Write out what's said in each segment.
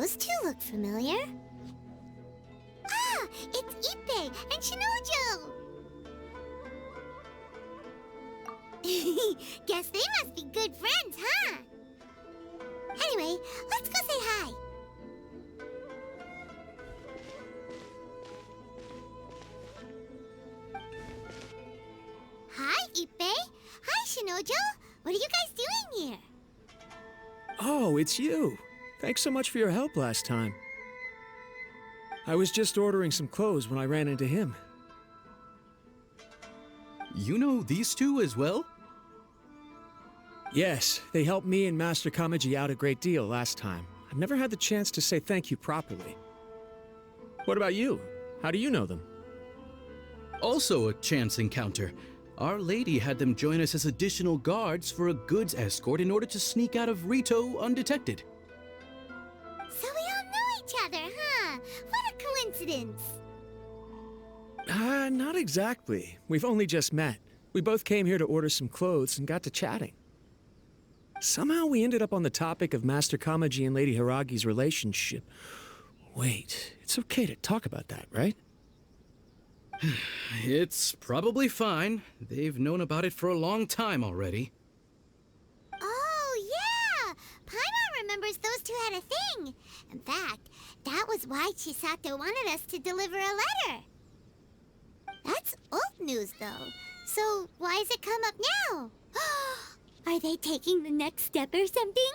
Those two look familiar. Ah, it's Ippei and Shinnojou! Guess they must be good friends, huh? Anyway, let's go say hi. Hi, Ippei. Hi, Shinnojou. What are you guys doing here? Oh, it's you. Thanks so much for your help last time. I was just ordering some clothes when I ran into him. You know these two as well? Yes, they helped me and Master Kamaji out a great deal last time. I've never had the chance to say thank you properly. What about you? How do you know them? Also a chance encounter. Our lady had them join us as additional guards for a goods escort in order to sneak out of Rito undetected. So we all know each other, huh? What a coincidence! Not exactly. We've only just met. We both came here to order some clothes and got to chatting. Somehow we ended up on the topic of Master Kamaji and Lady Hiragi's relationship. Wait, it's okay to talk about that, right? It's probably fine. They've known about it for a long time already. Oh, yeah! Paimon remembers those two had a thing. In fact, that was why Chisato wanted us to deliver a letter. That's old news, though. So why has it come up now? Are they taking the next step or something?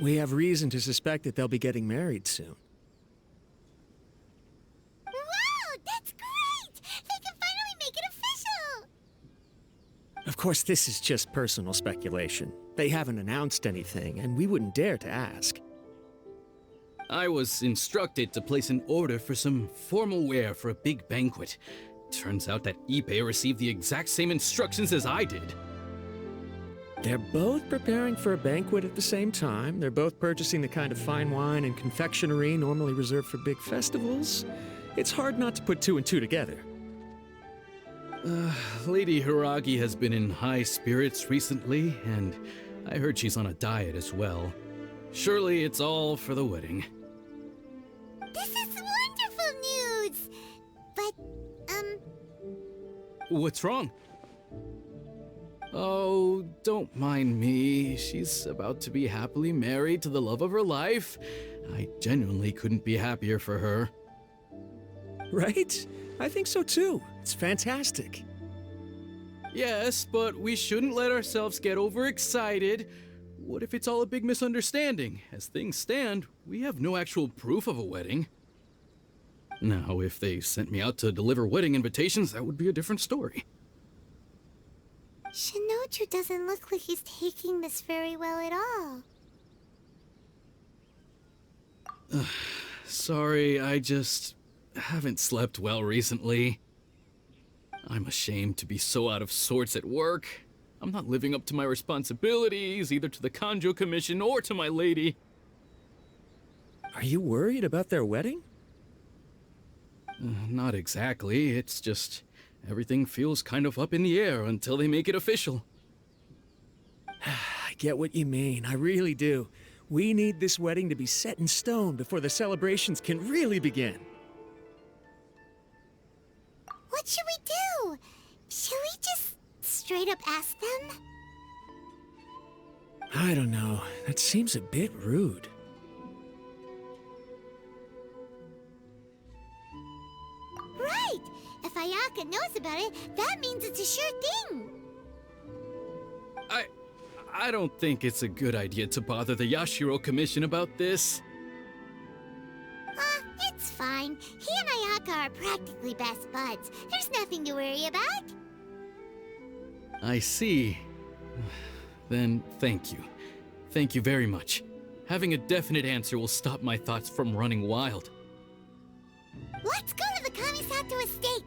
We have reason to suspect that they'll be getting married soon. Wow, that's great! They can finally make it official! Of course, this is just personal speculation. They haven't announced anything, and we wouldn't dare to ask. I was instructed to place an order for some formal wear for a big banquet. Turns out that Ippei received the exact same instructions as I did. They're both preparing for a banquet at the same time. They're both purchasing the kind of fine wine and confectionery normally reserved for big festivals. It's hard not to put two and two together. Lady Hiragi has been in high spirits recently, and I heard she's on a diet as well. Surely it's all for the wedding. This is wonderful news! But, What's wrong? Oh, don't mind me. She's about to be happily married to the love of her life. I genuinely couldn't be happier for her. Right? I think so too. It's fantastic. Yes, but we shouldn't let ourselves get overexcited. What if it's all a big misunderstanding? As things stand, we have no actual proof of a wedding. Now, if they sent me out to deliver wedding invitations, that would be a different story. Shinnojou doesn't look like he's taking this very well at all. Sorry, I just haven't slept well recently. I'm ashamed to be so out of sorts at work. I'm not living up to my responsibilities, either to the Kanjo Commission or to my lady. Are you worried about their wedding? Not exactly. It's just everything feels kind of up in the air until they make it official. I get what you mean. I really do. We need this wedding to be set in stone before the celebrations can really begin. What should we do? Should we just straight up ask them? I don't know. That seems a bit rude. Right! If Ayaka knows about it, that means it's a sure thing! I don't think it's a good idea to bother the Yashiro Commission about this. It's fine. He and Ayaka are practically best buds. There's nothing to worry about. I see. Then thank you. Thank you very much. Having a definite answer will stop my thoughts from running wild. Let's go to the Kamisato Estate!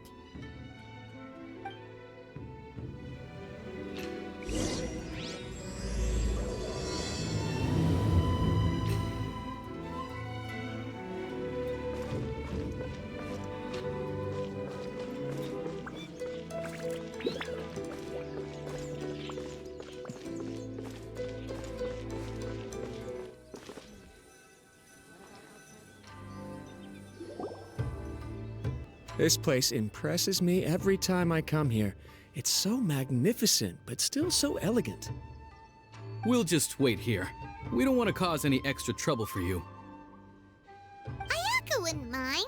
This place impresses me every time I come here. It's so magnificent, but still so elegant. We'll just wait here. We don't want to cause any extra trouble for you. Ayaka wouldn't mind.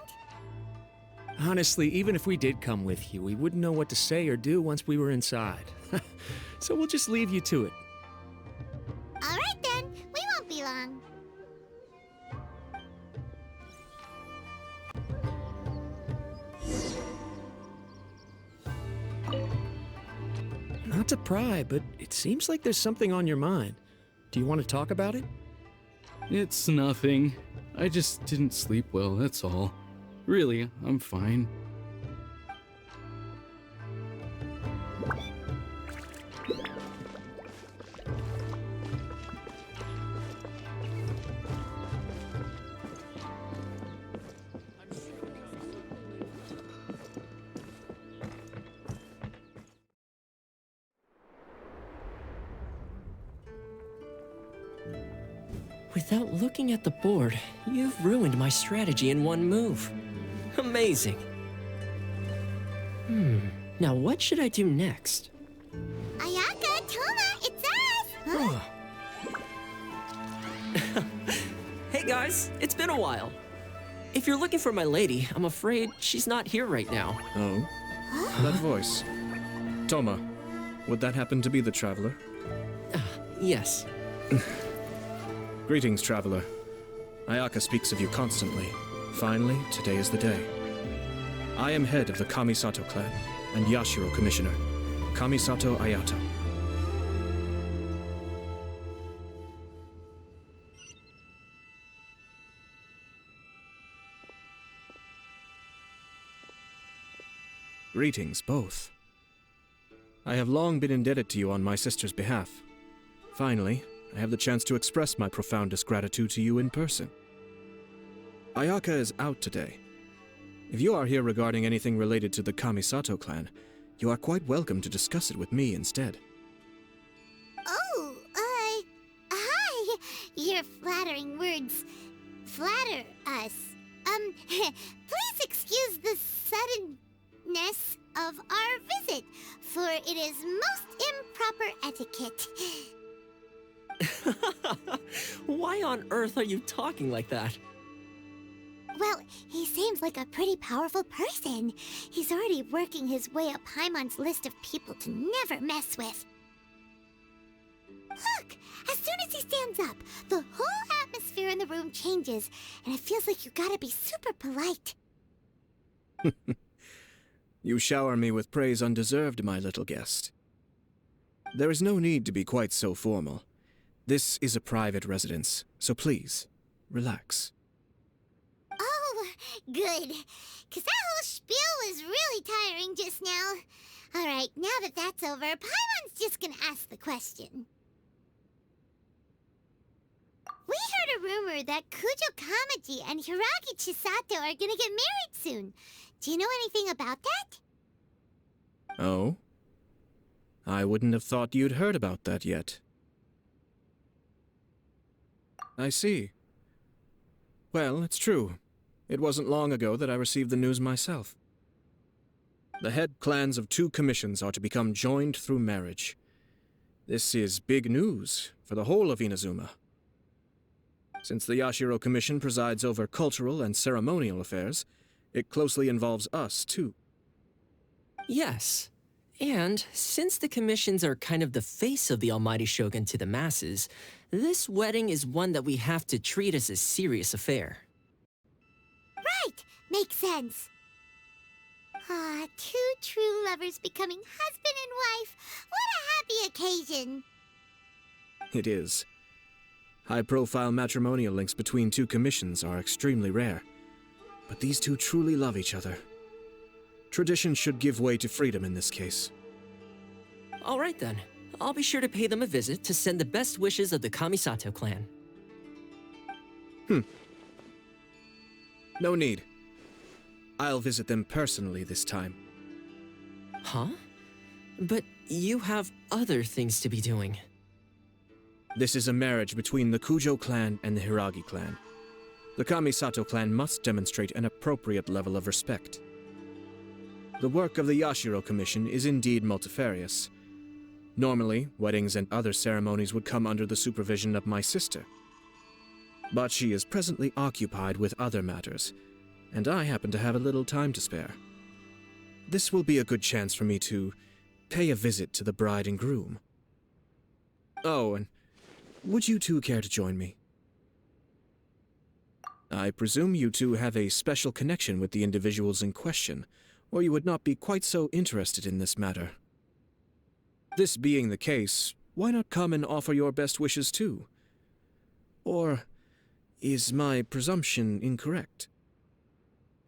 Honestly, even if we did come with you, we wouldn't know what to say or do once we were inside. So we'll just leave you to it. All right then, we won't be long. Not to pry, but it seems like there's something on your mind. Do you want to talk about it? It's nothing. I just didn't sleep well, that's all. Really, I'm fine. Without looking at the board, you've ruined my strategy in one move. Amazing. Now what should I do next? Ayaka, Thoma, it's us! Huh? Hey guys, it's been a while. If you're looking for my lady, I'm afraid she's not here right now. Oh? That voice. Thoma, would that happen to be the traveler? Yes. Greetings, traveler. Ayaka speaks of you constantly. Finally, today is the day. I am head of the Kamisato Clan and Yashiro Commissioner, Kamisato Ayato. Greetings, both. I have long been indebted to you on my sister's behalf. Finally, I have the chance to express my profoundest gratitude to you in person. Ayaka is out today. If you are here regarding anything related to the Kamisato Clan, you are quite welcome to discuss it with me instead. Oh, hi. Your flattering words flatter us. Please excuse the suddenness of our visit, for it is most improper etiquette. Why on earth are you talking like that? Well, he seems like a pretty powerful person. He's already working his way up Paimon's list of people to never mess with. Look! As soon as he stands up, the whole atmosphere in the room changes, and it feels like you gotta be super polite. You shower me with praise undeserved, my little guest. There is no need to be quite so formal. This is a private residence, so please, relax. Oh, good. 'Cause that whole spiel was really tiring just now. Alright, now that that's over, Paimon's just gonna ask the question. We heard a rumor that Kujo Kamaji and Hiragi Chisato are gonna get married soon. Do you know anything about that? Oh? I wouldn't have thought you'd heard about that yet. I see. Well, it's true. It wasn't long ago that I received the news myself. The head clans of 2 commissions are to become joined through marriage. This is big news for the whole of Inazuma. Since the Yashiro Commission presides over cultural and ceremonial affairs, it closely involves us, too. Yes. And since the commissions are kind of the face of the Almighty Shogun to the masses, this wedding is one that we have to treat as a serious affair. Right! Makes sense. Ah, 2 true lovers becoming husband and wife. What a happy occasion! It is. High-profile matrimonial links between 2 commissions are extremely rare. But these 2 truly love each other. Tradition should give way to freedom in this case. All right then. I'll be sure to pay them a visit to send the best wishes of the Kamisato Clan. No need. I'll visit them personally this time. Huh? But you have other things to be doing. This is a marriage between the Kujo clan and the Hiragi clan. The Kamisato clan must demonstrate an appropriate level of respect. The work of the Yashiro Commission is indeed multifarious. Normally, weddings and other ceremonies would come under the supervision of my sister. But she is presently occupied with other matters, and I happen to have a little time to spare. This will be a good chance for me to pay a visit to the bride and groom. Oh, and would you two care to join me? I presume you two have a special connection with the individuals in question, or you would not be quite so interested in this matter. This being the case, why not come and offer your best wishes too? Or is my presumption incorrect?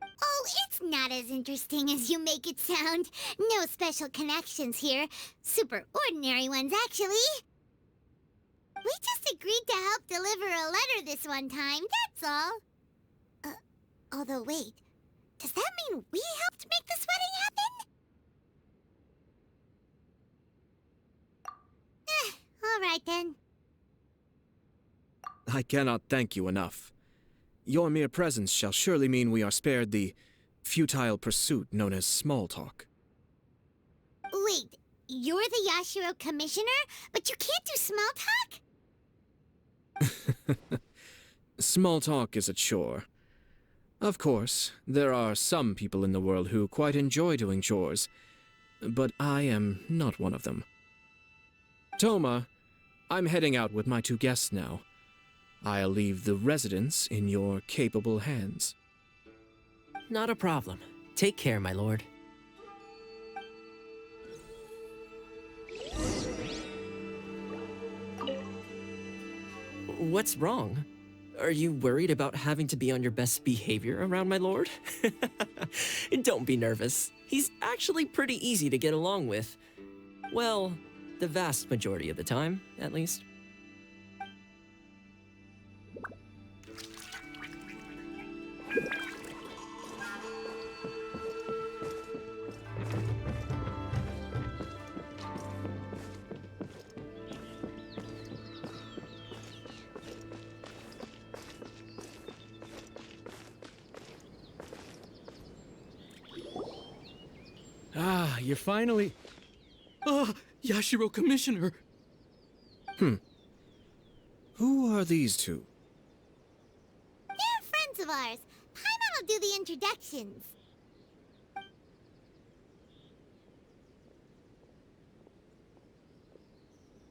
Oh, it's not as interesting as you make it sound. No special connections here. Super ordinary ones, actually. We just agreed to help deliver a letter this one time, that's all. Although wait, does that mean we helped make this wedding happen? All right then. I cannot thank you enough. Your mere presence shall surely mean we are spared the futile pursuit known as small talk. Wait, you're the Yashiro Commissioner, but you can't do small talk? Small talk is a chore. Of course, there are some people in the world who quite enjoy doing chores, but I am not one of them. Thoma, I'm heading out with my two guests now. I'll leave the residence in your capable hands. Not a problem. Take care, my lord. What's wrong? Are you worried about having to be on your best behavior around my lord? Don't be nervous. He's actually pretty easy to get along with. Well, the vast majority of the time, at least. Ah, you're finally... Ah, Yashiro Commissioner! Who are these two? They're friends of ours. Paimon will do the introductions.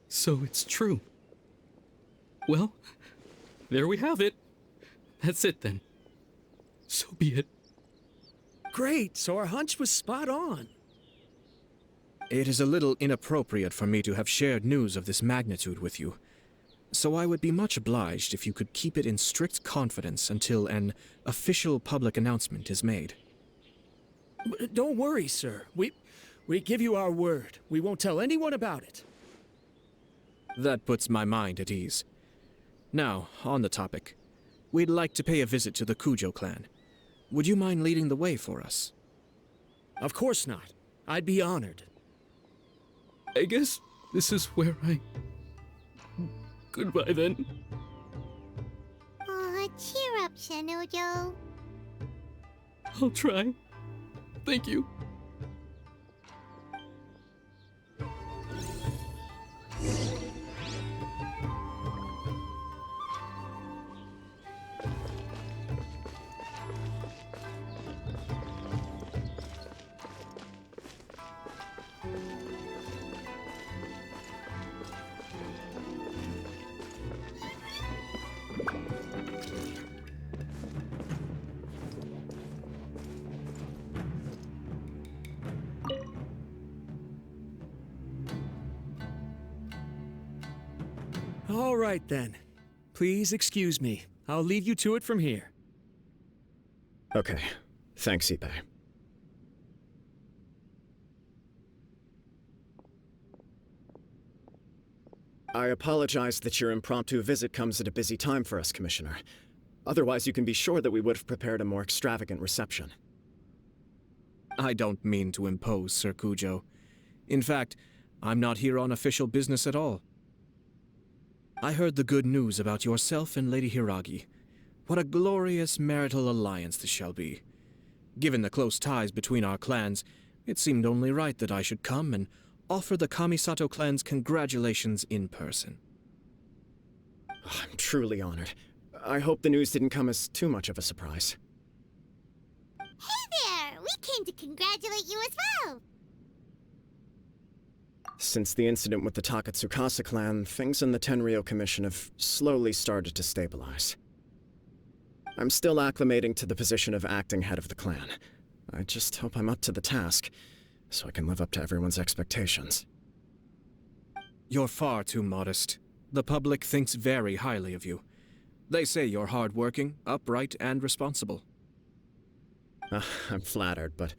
So it's true. Well, there we have it. That's it then. So be it. Great, so our hunch was spot on. It is a little inappropriate for me to have shared news of this magnitude with you, so I would be much obliged if you could keep it in strict confidence until an official public announcement is made. Don't worry, sir. We give you our word. We won't tell anyone about it. That puts my mind at ease. Now, on the topic. We'd like to pay a visit to the Kujo clan. Would you mind leading the way for us? Of course not. I'd be honored. I guess this is where I... Goodbye then. Aw, cheer up, Shinnojou. I'll try. Thank you. All right, then. Please excuse me. I'll leave you to it from here. Okay. Thanks, Ippei. I apologize that your impromptu visit comes at a busy time for us, Commissioner. Otherwise, you can be sure that we would have prepared a more extravagant reception. I don't mean to impose, Sir Kujo. In fact, I'm not here on official business at all. I heard the good news about yourself and Lady Hiragi. What a glorious marital alliance this shall be. Given the close ties between our clans, it seemed only right that I should come and offer the Kamisato Clan's congratulations in person. I'm truly honored. I hope the news didn't come as too much of a surprise. Hey there! We came to congratulate you as well! Since the incident with the Takatsukasa clan, things in the Tenryou Commission have slowly started to stabilize. I'm still acclimating to the position of acting head of the clan. I just hope I'm up to the task, so I can live up to everyone's expectations. You're far too modest. The public thinks very highly of you. They say you're hardworking, upright, and responsible. I'm flattered, but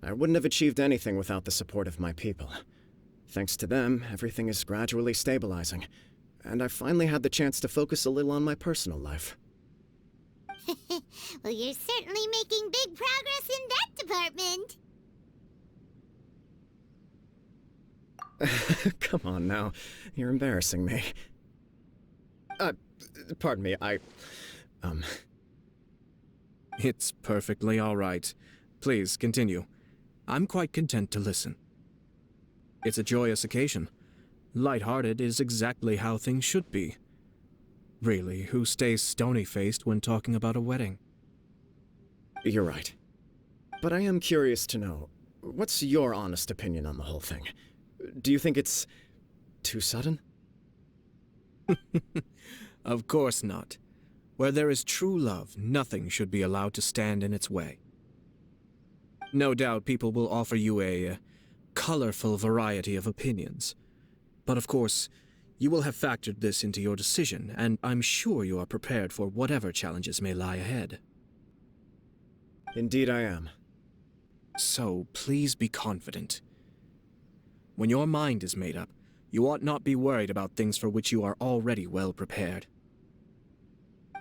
I wouldn't have achieved anything without the support of my people. Thanks to them, everything is gradually stabilizing, and I've finally had the chance to focus a little on my personal life. Well, you're certainly making big progress in that department. Come on now, you're embarrassing me. Pardon me, It's perfectly all right. Please, continue. I'm quite content to listen. It's a joyous occasion. Light-hearted is exactly how things should be. Really, who stays stony-faced when talking about a wedding? You're right. But I am curious to know, what's your honest opinion on the whole thing? Do you think it's too sudden? Of course not. Where there is true love, nothing should be allowed to stand in its way. No doubt people will offer you a colorful variety of opinions. But of course, you will have factored this into your decision, and I'm sure you are prepared for whatever challenges may lie ahead. Indeed I am. So please be confident. When your mind is made up, you ought not be worried about things for which you are already well prepared.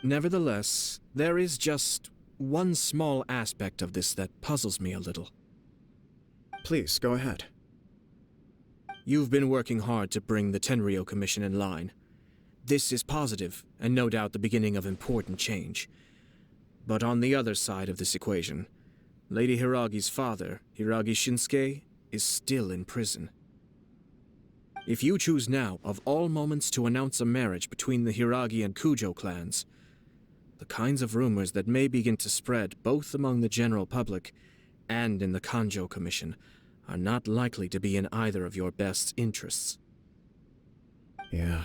Nevertheless, there is just one small aspect of this that puzzles me a little. Please, go ahead. You've been working hard to bring the Tenryou Commission in line. This is positive, and no doubt the beginning of important change. But on the other side of this equation, Lady Hiragi's father, Hiragi Shinsuke, is still in prison. If you choose now, of all moments, to announce a marriage between the Hiragi and Kujo clans, the kinds of rumors that may begin to spread both among the general public and in the Kanjo Commission are not likely to be in either of your best interests. Yeah.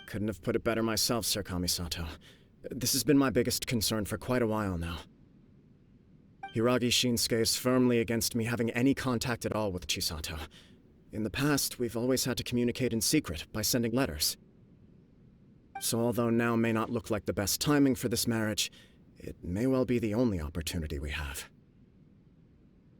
Couldn't have put it better myself, Sir Kamisato. This has been my biggest concern for quite a while now. Hiragi Shinsuke is firmly against me having any contact at all with Chisato. In the past, we've always had to communicate in secret by sending letters. So although now may not look like the best timing for this marriage, it may well be the only opportunity we have.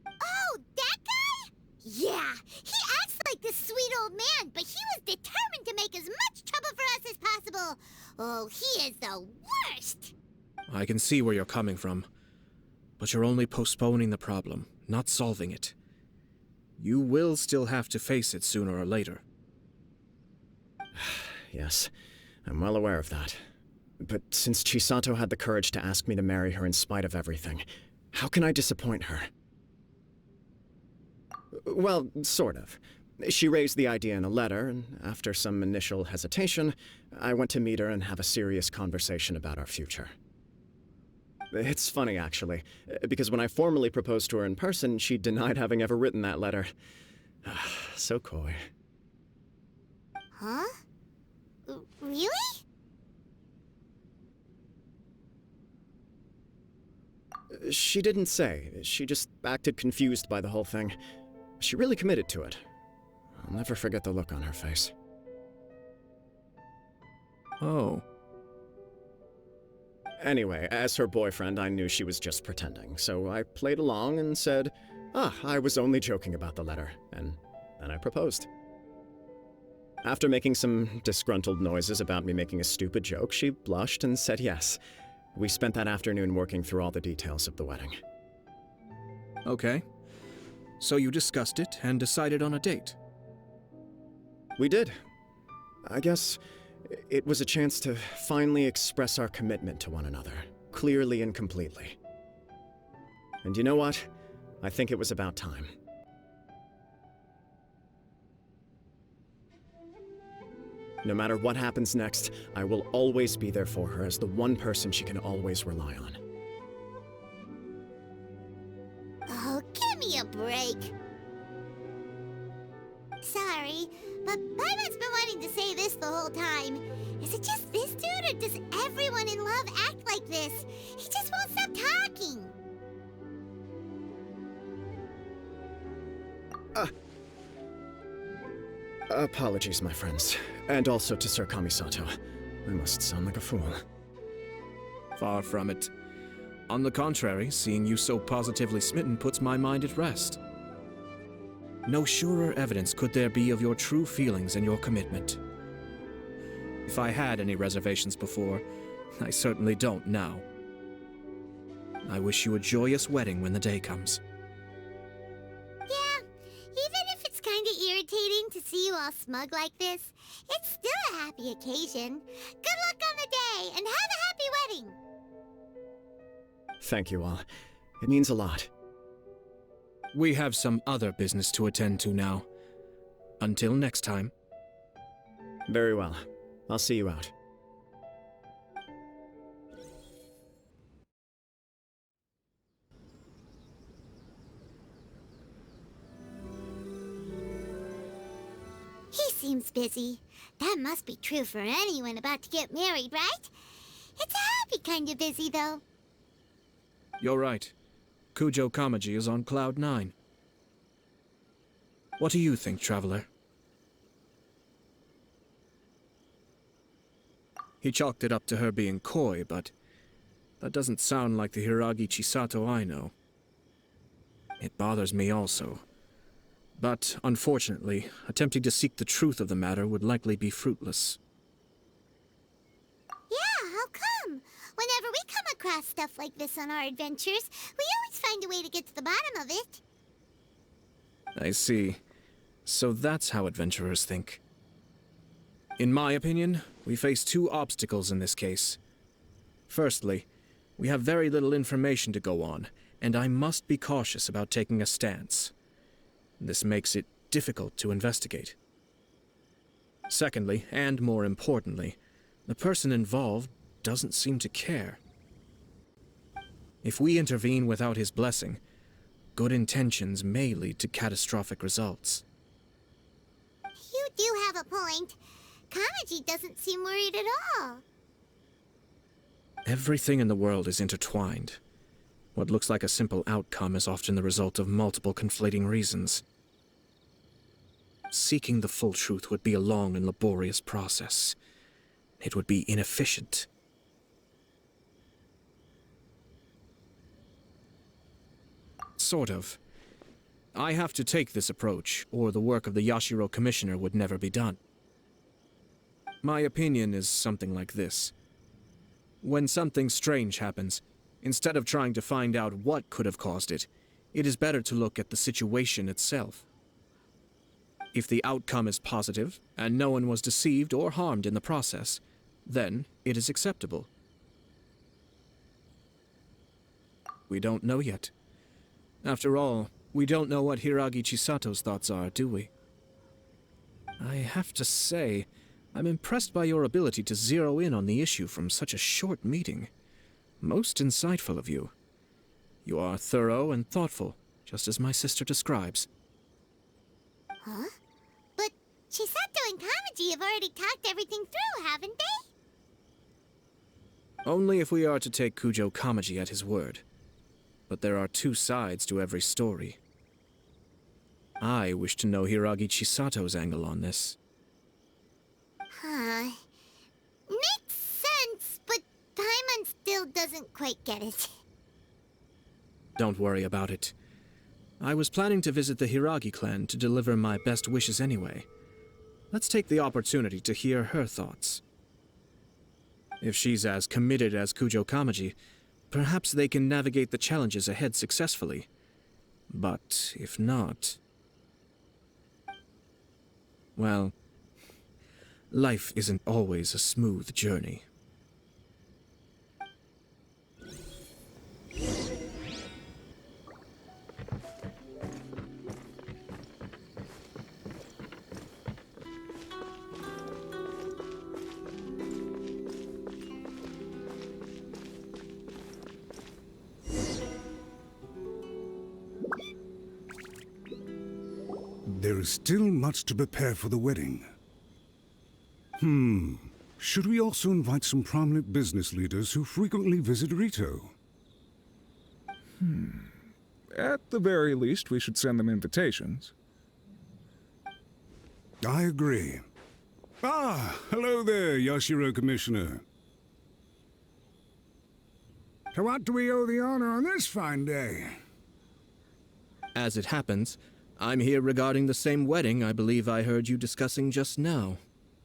Oh, that guy? Yeah, he acts like the sweet old man, but he was determined to make as much trouble for us as possible. Oh, he is the worst! I can see where you're coming from, but you're only postponing the problem, not solving it. You will still have to face it sooner or later. Yes, I'm well aware of that. But since Chisato had the courage to ask me to marry her in spite of everything, how can I disappoint her? Well, sort of. She raised the idea in a letter, and after some initial hesitation, I went to meet her and have a serious conversation about our future. It's funny, actually, because when I formally proposed to her in person, she denied having ever written that letter. So coy. Huh? Really? She didn't say. She just acted confused by the whole thing. She really committed to it. I'll never forget the look on her face. Oh. Anyway, as her boyfriend, I knew she was just pretending, so I played along and said, I was only joking about the letter, and then I proposed. After making some disgruntled noises about me making a stupid joke, she blushed and said yes. We spent that afternoon working through all the details of the wedding. Okay. So you discussed it and decided on a date? We did. I guess it was a chance to finally express our commitment to one another, clearly and completely. And you know what? I think it was about time. No matter what happens next, I will always be there for her as the one person she can always rely on. Oh, give me a break. Sorry, but Paimon's been wanting to say this the whole time. Is it just this dude, or does everyone in love act like this? He just won't stop talking. Apologies, my friends. And also to Sir Kamisato. I must sound like a fool. Far from it. On the contrary, seeing you so positively smitten puts my mind at rest. No surer evidence could there be of your true feelings and your commitment. If I had any reservations before, I certainly don't now. I wish you a joyous wedding when the day comes. Yeah, even if it's kinda irritating to see you all smug like this, it's still a happy occasion. Good luck on the day, and have a happy wedding! Thank you all. It means a lot. We have some other business to attend to now. Until next time. Very well. I'll see you out. He seems busy. That must be true for anyone about to get married, right? It's a happy kind of busy, though. You're right. Kujo Kamaji is on Cloud 9. What do you think, Traveler? He chalked it up to her being coy, but that doesn't sound like the Hiragi Chisato I know. It bothers me also. But, unfortunately, attempting to seek the truth of the matter would likely be fruitless. Yeah, how come? Whenever we come across stuff like this on our adventures, we always find a way to get to the bottom of it. I see. So that's how adventurers think. In my opinion, we face two obstacles in this case. Firstly, we have very little information to go on, and I must be cautious about taking a stance. This makes it difficult to investigate. Secondly, and more importantly, the person involved doesn't seem to care. If we intervene without his blessing, good intentions may lead to catastrophic results. You do have a point. Kamaji doesn't seem worried at all. Everything in the world is intertwined. What looks like a simple outcome is often the result of multiple conflating reasons. Seeking the full truth would be a long and laborious process. It would be inefficient. Sort of. I have to take this approach, or the work of the Yashiro Commissioner would never be done. My opinion is something like this. When something strange happens, instead of trying to find out what could have caused it, it is better to look at the situation itself. If the outcome is positive, and no one was deceived or harmed in the process, then it is acceptable. We don't know yet. After all, we don't know what Hiragi Chisato's thoughts are, do we? I have to say, I'm impressed by your ability to zero in on the issue from such a short meeting. Most insightful of you. You are thorough and thoughtful, just as my sister describes. Huh? But Chisato and Kamaji have already talked everything through, haven't they? Only if we are to take Kujo Kamaji at his word. But there are two sides to every story. I wish to know Hiragi Chisato's angle on this. Huh. Makes sense, but Paimon still doesn't quite get it. Don't worry about it. I was planning to visit the Hiragi clan to deliver my best wishes anyway. Let's take the opportunity to hear her thoughts. If she's as committed as Kujo Kamaji, perhaps they can navigate the challenges ahead successfully. But if not... well, life isn't always a smooth journey. There is still much to prepare for the wedding. Should we also invite some prominent business leaders who frequently visit Rito? At the very least, we should send them invitations. I agree. Hello there, Yashiro Commissioner. To what do we owe the honor on this fine day? As it happens, I'm here regarding the same wedding I believe I heard you discussing just now.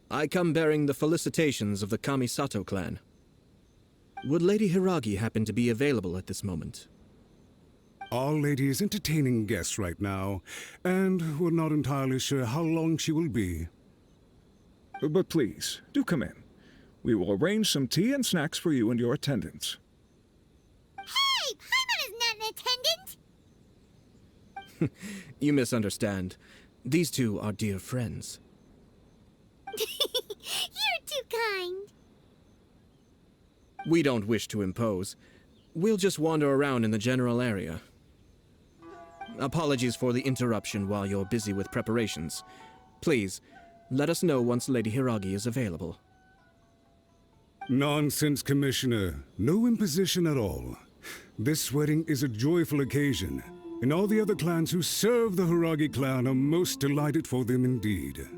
I come bearing the felicitations of the Kamisato Clan. Would Lady Hiragi happen to be available at this moment? Our lady is entertaining guests right now, and we're not entirely sure how long she will be. But please, do come in. We will arrange some tea and snacks for you and your attendants. Hey! Paimon is not an attendant! You misunderstand. These two are dear friends. You're too kind. We don't wish to impose. We'll just wander around in the general area. Apologies for the interruption while you're busy with preparations. Please, let us know once Lady Hiragi is available. Nonsense, Commissioner. No imposition at all. This wedding is a joyful occasion, and all the other clans who serve the Hiragi clan are most delighted for them indeed.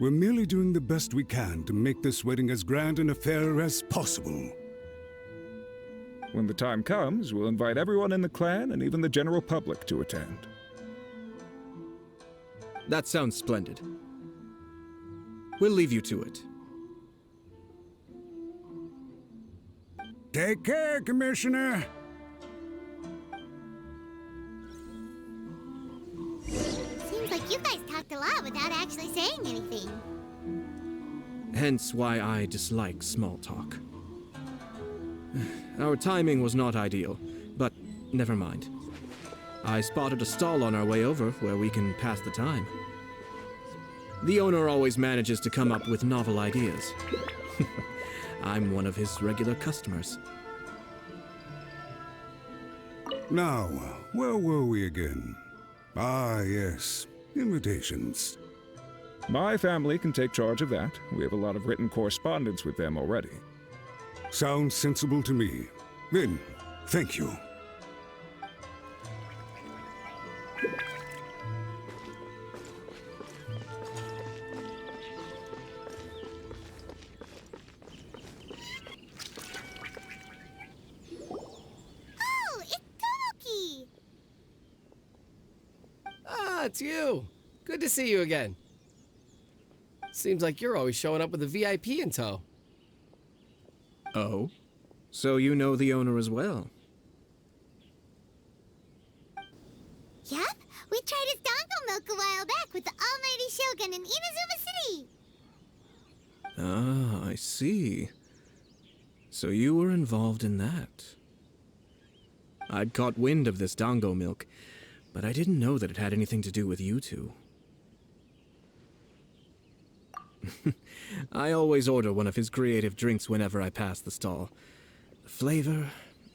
We're merely doing the best we can to make this wedding as grand an affair as possible. When the time comes, we'll invite everyone in the clan and even the general public to attend. That sounds splendid. We'll leave you to it. Take care, Commissioner. Seems like you guys talked a lot without actually saying anything. Hence why I dislike small talk. Our timing was not ideal, but never mind. I spotted a stall on our way over where we can pass the time. The owner always manages to come up with novel ideas. I'm one of his regular customers. Now, where were we again? Yes, invitations. My family can take charge of that. We have a lot of written correspondence with them already. Sounds sensible to me. Then, thank you. Oh, it's Tomoki! Ah, it's you. Good to see you again. Seems like you're always showing up with a VIP in tow. Oh? So you know the owner as well? Yep, we tried his dongle milk a while back with the almighty Shogun in Inazuma City. Ah, I see. So you were involved in that. I'd caught wind of this dango milk, but I didn't know that it had anything to do with you two. I always order one of his creative drinks whenever I pass the stall. The flavor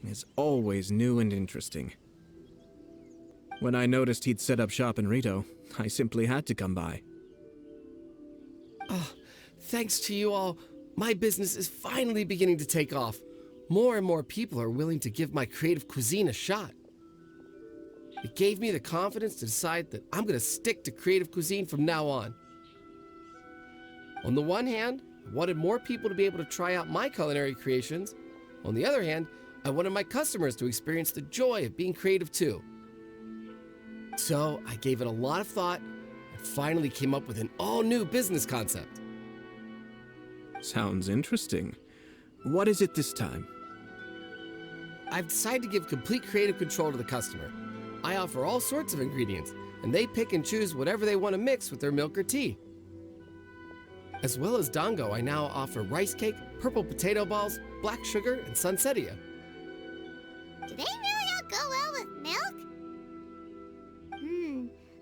is always new and interesting. When I noticed he'd set up shop in Rito, I simply had to come by. Oh, thanks to you all, my business is finally beginning to take off. More and more people are willing to give my creative cuisine a shot. It gave me the confidence to decide that I'm gonna stick to creative cuisine from now on. On the one hand, I wanted more people to be able to try out my culinary creations. On the other hand, I wanted my customers to experience the joy of being creative too. So I gave it a lot of thought and finally came up with an all-new business concept. Sounds interesting. What is it this time? I've decided to give complete creative control to the customer. I offer all sorts of ingredients, and they pick and choose whatever they want to mix with their milk or tea. As well as dango, I now offer rice cake, purple potato balls, black sugar, and sunsettia. Do they really all go well with milk?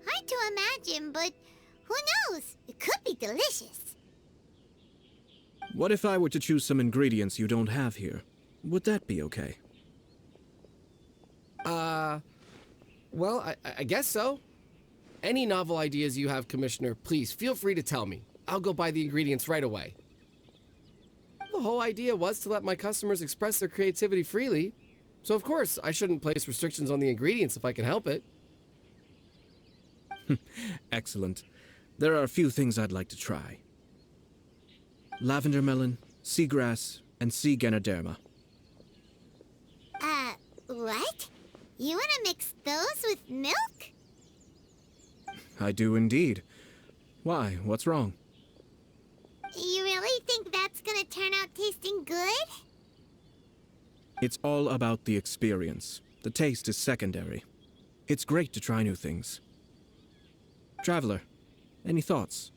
Hard to imagine, but who knows? It could be delicious. What if I were to choose some ingredients you don't have here? Would that be okay? Well, I guess so. Any novel ideas you have, Commissioner, please feel free to tell me. I'll go buy the ingredients right away. The whole idea was to let my customers express their creativity freely. So of course, I shouldn't place restrictions on the ingredients if I can help it. Excellent. There are a few things I'd like to try. Lavender melon, seagrass, and sea ganoderma. What? You want to mix those with milk? I do indeed. Why? What's wrong? You really think that's gonna turn out tasting good? It's all about the experience. The taste is secondary. It's great to try new things. Traveler, any thoughts?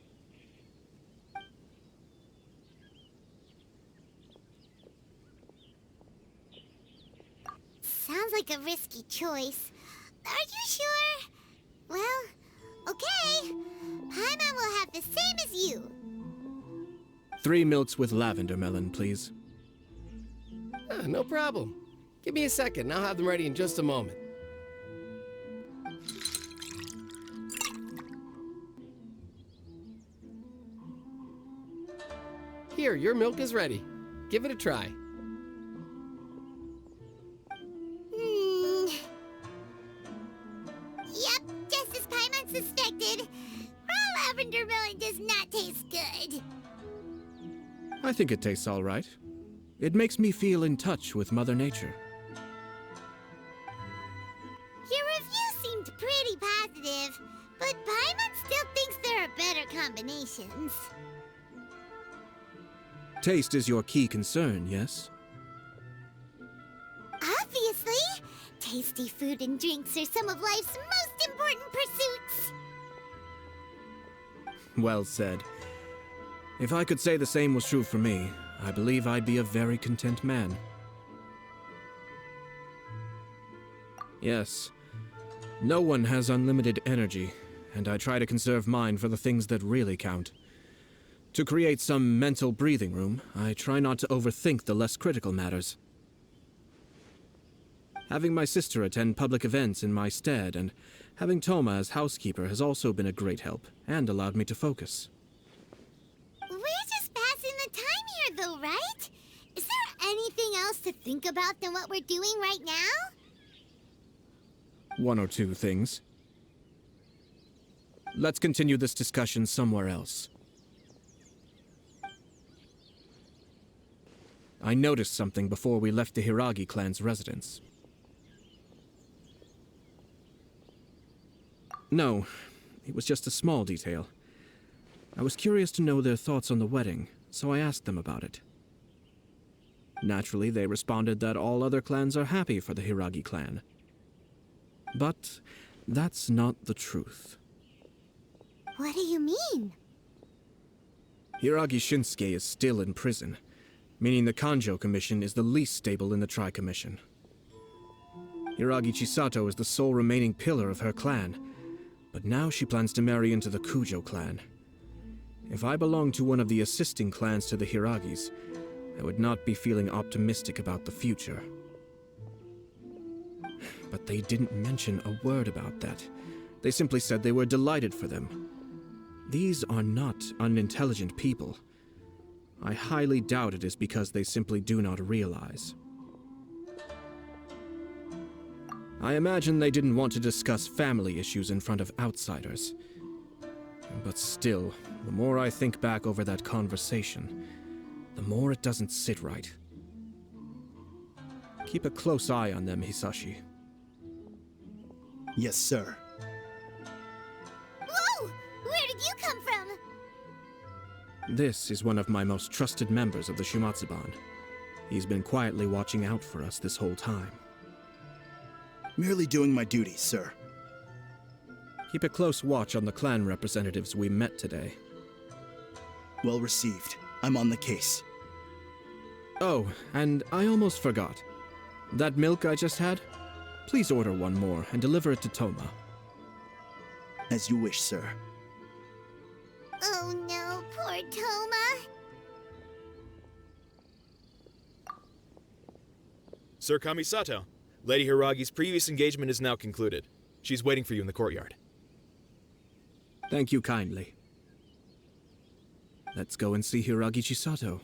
Sounds like a risky choice. Are you sure? Well, okay. Paimon will have the same as you. 3 milks with lavender melon, please. No problem. Give me a second, I'll have them ready in just a moment. Here, your milk is ready. Give it a try. Yep, just as Paimon suspected. Raw lavender melon does not taste good. I think it tastes all right. It makes me feel in touch with Mother Nature. Your review seemed pretty positive, but Paimon still thinks there are better combinations. Taste is your key concern, yes? Obviously! Tasty food and drinks are some of life's most important pursuits. Well said. If I could say the same was true for me, I believe I'd be a very content man. Yes. No one has unlimited energy, and I try to conserve mine for the things that really count. To create some mental breathing room, I try not to overthink the less critical matters. Having my sister attend public events in my stead and having Thoma as housekeeper has also been a great help and allowed me to focus. We're just passing the time here though, right? Is there anything else to think about than what we're doing right now? 1 or 2 things. Let's continue this discussion somewhere else. I noticed something before we left the Hiragi clan's residence. No, it was just a small detail. I was curious to know their thoughts on the wedding, so I asked them about it. Naturally, they responded that all other clans are happy for the Hiragi clan. But that's not the truth. What do you mean? Hiragi Shinsuke is still in prison, meaning the Kanjo Commission is the least stable in the Tri-Commission. Hiragi Chisato is the sole remaining pillar of her clan, but now she plans to marry into the Kujo clan. If I belonged to one of the assisting clans to the Hiragis, I would not be feeling optimistic about the future. But they didn't mention a word about that. They simply said they were delighted for them. These are not unintelligent people. I highly doubt it is because they simply do not realize. I imagine they didn't want to discuss family issues in front of outsiders. But still, the more I think back over that conversation, the more it doesn't sit right. Keep a close eye on them, Hisashi. Yes, sir. Whoa! Where did you come from? This is one of my most trusted members of the Shumatsuban. He's been quietly watching out for us this whole time. Merely doing my duties, sir. Keep a close watch on the clan representatives we met today. Well received. I'm on the case. Oh, and I almost forgot. That milk I just had? Please order one more and deliver it to Thoma. As you wish, sir. Oh no, poor Thoma. Sir Kamisato, Lady Hiragi's previous engagement is now concluded. She's waiting for you in the courtyard. Thank you kindly. Let's go and see Hiragi Chisato.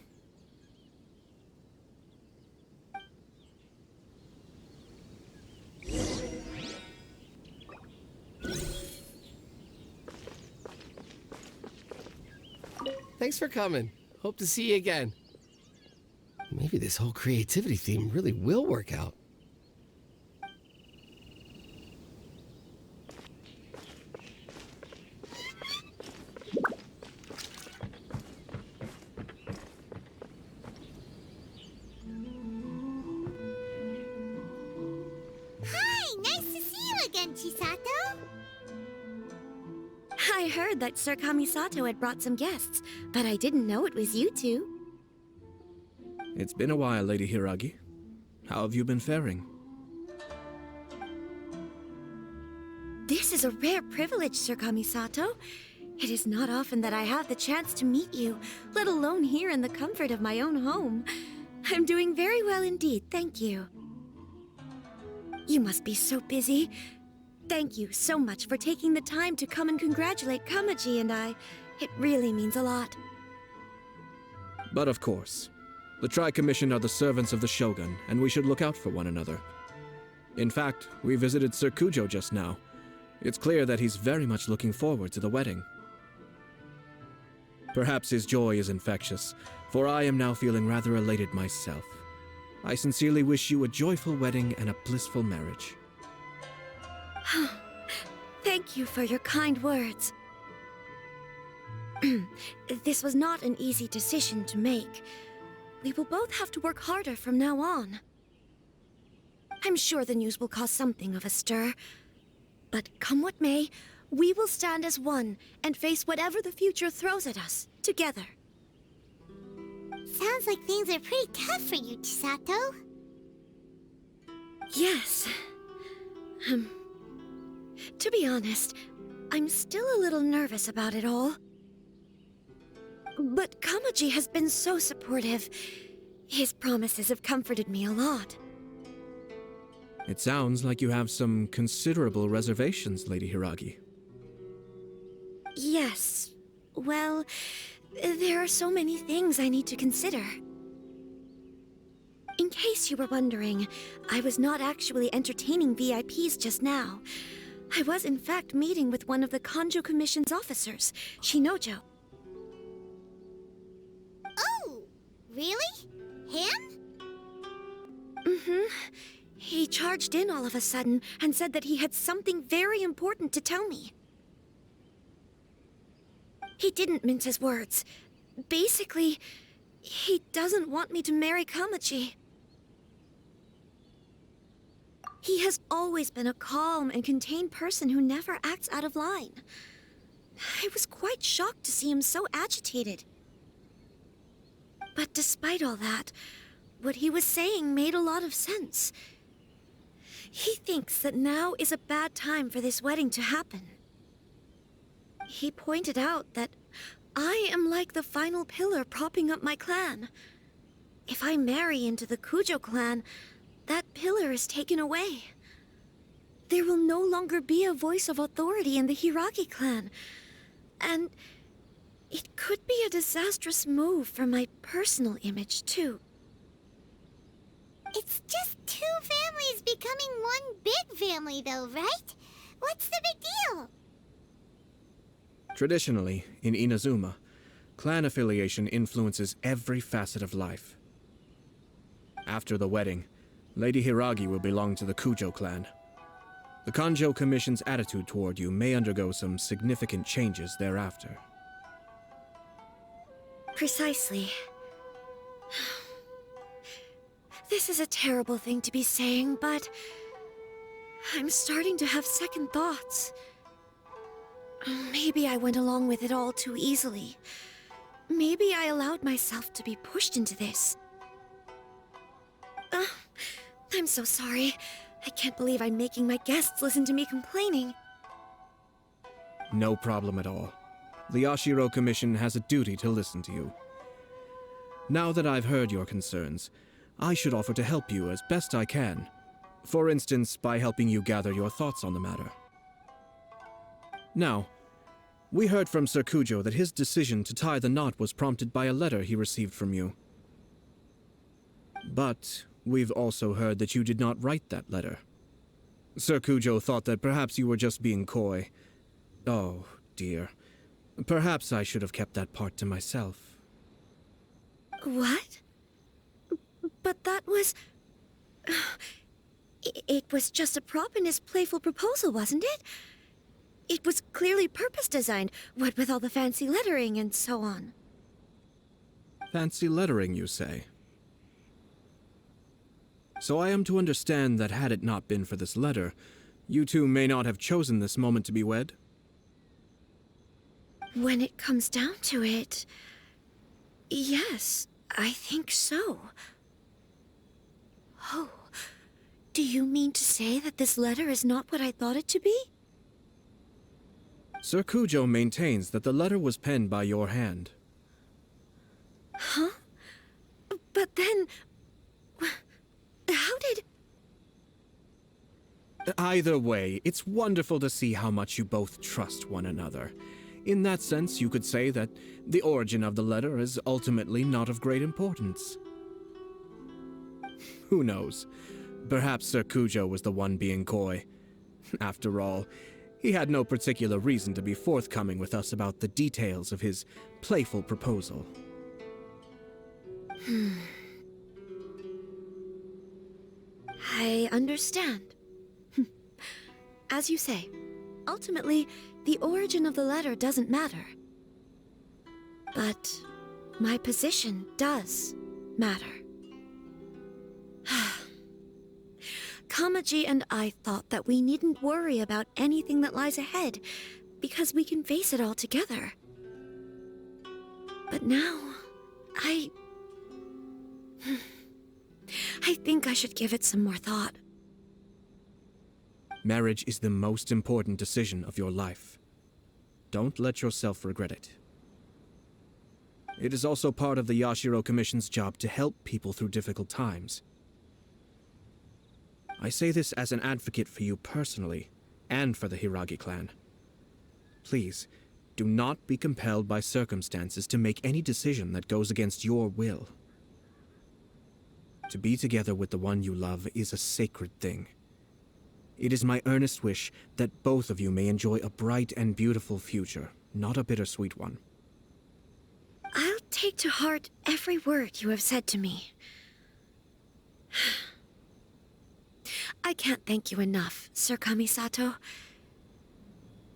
Thanks for coming. Hope to see you again. Maybe this whole creativity theme really will work out. Hi, nice to see you again, Chisato. I heard that Sir Kamisato had brought some guests, but I didn't know it was you two. It's been a while, Lady Hiragi. How have you been faring? This is a rare privilege, Sir Kamisato. It is not often that I have the chance to meet you, let alone here in the comfort of my own home. I'm doing very well indeed, thank you. You must be so busy. Thank you so much for taking the time to come and congratulate Kamaji and I. It really means a lot. But of course, the Tri-Commission are the servants of the Shogun, and we should look out for one another. In fact, we visited Sir Kujo just now. It's clear that he's very much looking forward to the wedding. Perhaps his joy is infectious, for I am now feeling rather elated myself. I sincerely wish you a joyful wedding and a blissful marriage. Thank you for your kind words. This was not an easy decision to make. We will both have to work harder from now on. I'm sure the news will cause something of a stir. But come what may, we will stand as one and face whatever the future throws at us, together. Sounds like things are pretty tough for you, Chisato. Yes. To be honest, I'm still a little nervous about it all. But Kamaji has been so supportive. His promises have comforted me a lot. It sounds like you have some considerable reservations, Lady Hiragi. Yes. Well, there are so many things I need to consider. In case you were wondering, I was not actually entertaining VIPs just now. I was in fact meeting with one of the Kanjo Commission's officers, Shinnojou. Oh, really? Him? Mm-hmm. He charged in all of a sudden and said that he had something very important to tell me. He didn't mince his words. Basically, he doesn't want me to marry Kamaji. He has always been a calm and contained person who never acts out of line. I was quite shocked to see him so agitated. But despite all that, what he was saying made a lot of sense. He thinks that now is a bad time for this wedding to happen. He pointed out that I am like the final pillar propping up my clan. If I marry into the Kujo clan, that pillar is taken away. There will no longer be a voice of authority in the Hiragi clan. And it could be a disastrous move for my personal image, too. It's just two families becoming one big family, though, right? What's the big deal? Traditionally, in Inazuma, clan affiliation influences every facet of life. After the wedding, Lady Hiragi will belong to the Kujo clan. The Kanjo Commission's attitude toward you may undergo some significant changes thereafter. Precisely. This is a terrible thing to be saying, but I'm starting to have second thoughts. Maybe I went along with it all too easily. Maybe I allowed myself to be pushed into this. I'm so sorry. I can't believe I'm making my guests listen to me complaining. No problem at all. The Ashiro Commission has a duty to listen to you. Now that I've heard your concerns, I should offer to help you as best I can. For instance, by helping you gather your thoughts on the matter. Now, We heard from Sir Kujo that his decision to tie the knot was prompted by a letter he received from you. But we've also heard that you did not write that letter. Sir Kujo thought that perhaps you were just being coy. Oh, dear. Perhaps I should have kept that part to myself. What? But that was... It was just a prop in his playful proposal, wasn't it? It was clearly purpose-designed, what with all the fancy lettering and so on. Fancy lettering, you say? So I am to understand that had it not been for this letter, you two may not have chosen this moment to be wed? When it comes down to it... yes, I think so. Oh, do you mean to say that this letter is not what I thought it to be? Sir Kujo maintains that the letter was penned by your hand. Huh? But then... how did... Either way, it's wonderful to see how much you both trust one another. In that sense, you could say that the origin of the letter is ultimately not of great importance. Who knows? Perhaps Sir Kujo was the one being coy. After all, he had no particular reason to be forthcoming with us about the details of his playful proposal. I understand. As you say, ultimately, the origin of the letter doesn't matter. But my position does matter. Kamaji and I thought that we needn't worry about anything that lies ahead, because we can face it all together. But now, I think I should give it some more thought. Marriage is the most important decision of your life. Don't let yourself regret it. It is also part of the Yashiro Commission's job to help people through difficult times. I say this as an advocate for you personally, and for the Hiragi clan. Please, do not be compelled by circumstances to make any decision that goes against your will. To be together with the one you love is a sacred thing. It is my earnest wish that both of you may enjoy a bright and beautiful future, not a bittersweet one. I'll take to heart every word you have said to me. I can't thank you enough, Sir Kamisato.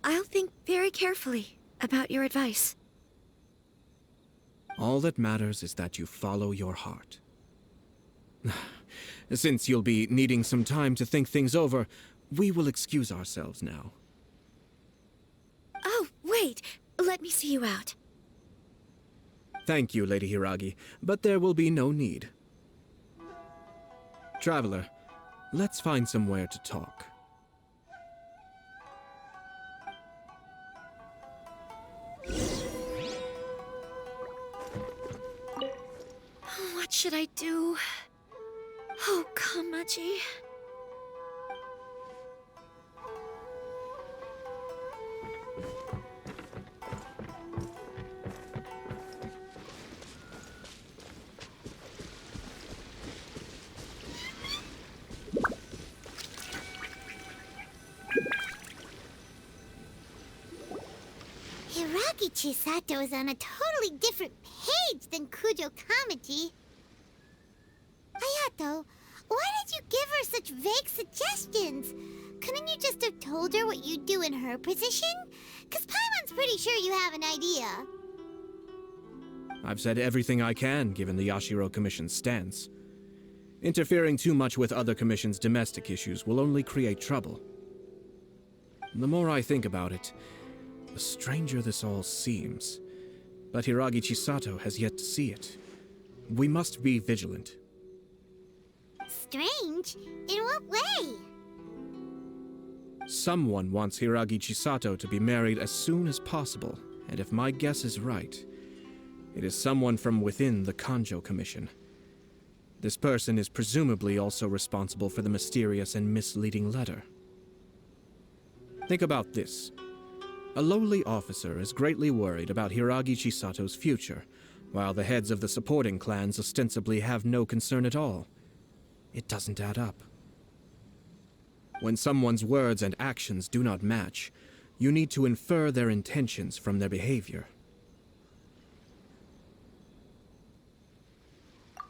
I'll think very carefully about your advice. All that matters is that you follow your heart. Since you'll be needing some time to think things over, we will excuse ourselves now. Oh, wait! Let me see you out. Thank you, Lady Hiragi, but there will be no need. Traveler, let's find somewhere to talk. What should I do? Oh, Kamaji. Hiragi Chisato is on a totally different page than Kujo Kamaji. Ayato, why did you give her such vague suggestions? Couldn't you just have told her what you'd do in her position? 'Cause Paimon's pretty sure you have an idea. I've said everything I can, given the Yashiro Commission's stance. Interfering too much with other commissions' domestic issues will only create trouble. The more I think about it, the stranger this all seems. But Hiragi Chisato has yet to see it. We must be vigilant. Strange? In what way? Someone wants Hiragi Chisato to be married as soon as possible, and if my guess is right, it is someone from within the Kanjo Commission. This person is presumably also responsible for the mysterious and misleading letter. Think about this. A lowly officer is greatly worried about Hiragi Chisato's future, while the heads of the supporting clans ostensibly have no concern at all. It doesn't add up. When someone's words and actions do not match, you need to infer their intentions from their behavior.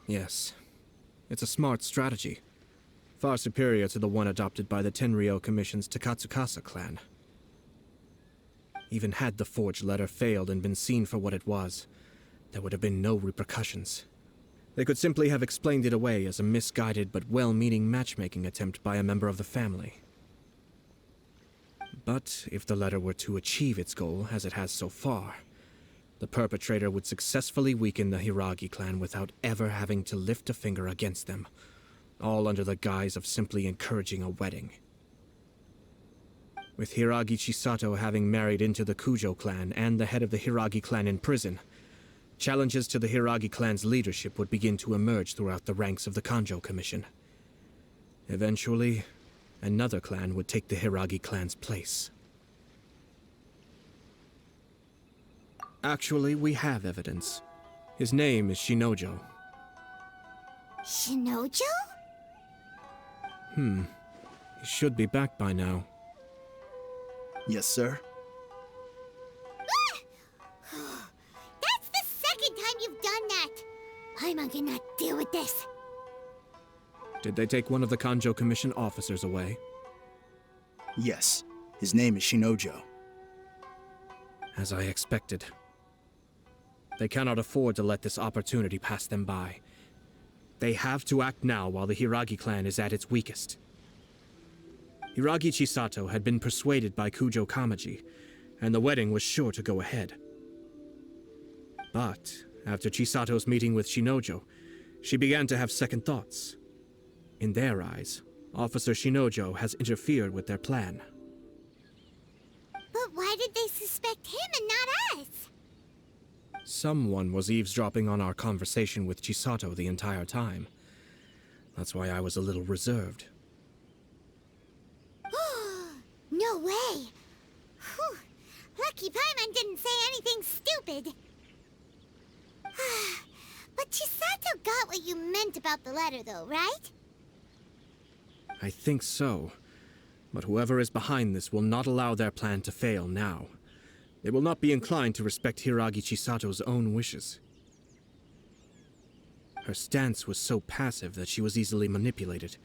Yes, it's a smart strategy, far superior to the one adopted by the Tenryou Commission's Takatsukasa clan. Even had the forged letter failed and been seen for what it was, there would have been no repercussions. They could simply have explained it away as a misguided but well-meaning matchmaking attempt by a member of the family. But if the letter were to achieve its goal, as it has so far, the perpetrator would successfully weaken the Hiragi clan without ever having to lift a finger against them, all under the guise of simply encouraging a wedding. With Hiragi Chisato having married into the Kujo clan and the head of the Hiragi clan in prison, challenges to the Hiragi clan's leadership would begin to emerge throughout the ranks of the Kanjo Commission. Eventually, another clan would take the Hiragi clan's place. Actually, we have evidence. His name is Shinnojou. Shinnojou? He should be back by now. Yes, sir. That's the second time you've done that! Paimon cannot deal with this. Did they take one of the Kanjo Commission officers away? Yes. His name is Shinnojou. As I expected. They cannot afford to let this opportunity pass them by. They have to act now while the Hiragi clan is at its weakest. Hiragi Chisato had been persuaded by Kujo Kamaji, and the wedding was sure to go ahead. But after Chisato's meeting with Shinnojou, she began to have second thoughts. In their eyes, Officer Shinnojou has interfered with their plan. But why did they suspect him and not us? Someone was eavesdropping on our conversation with Chisato the entire time. That's why I was a little reserved. No way! Whew. Lucky Paimon didn't say anything stupid. But Chisato got what you meant about the letter, though, right? I think so. But whoever is behind this will not allow their plan to fail now. They will not be inclined to respect Hiragi Chisato's own wishes. Her stance was so passive that she was easily manipulated,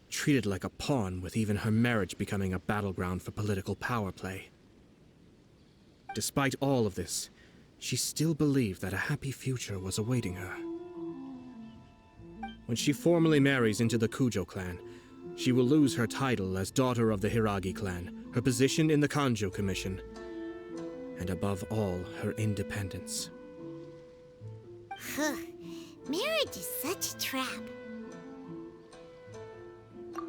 treated like a pawn, with even her marriage becoming a battleground for political power play. Despite all of this, she still believed that a happy future was awaiting her. When she formally marries into the Kujo clan, she will lose her title as daughter of the Hiragi clan, her position in the Kanjo Commission, and above all, her independence. Marriage is such a trap.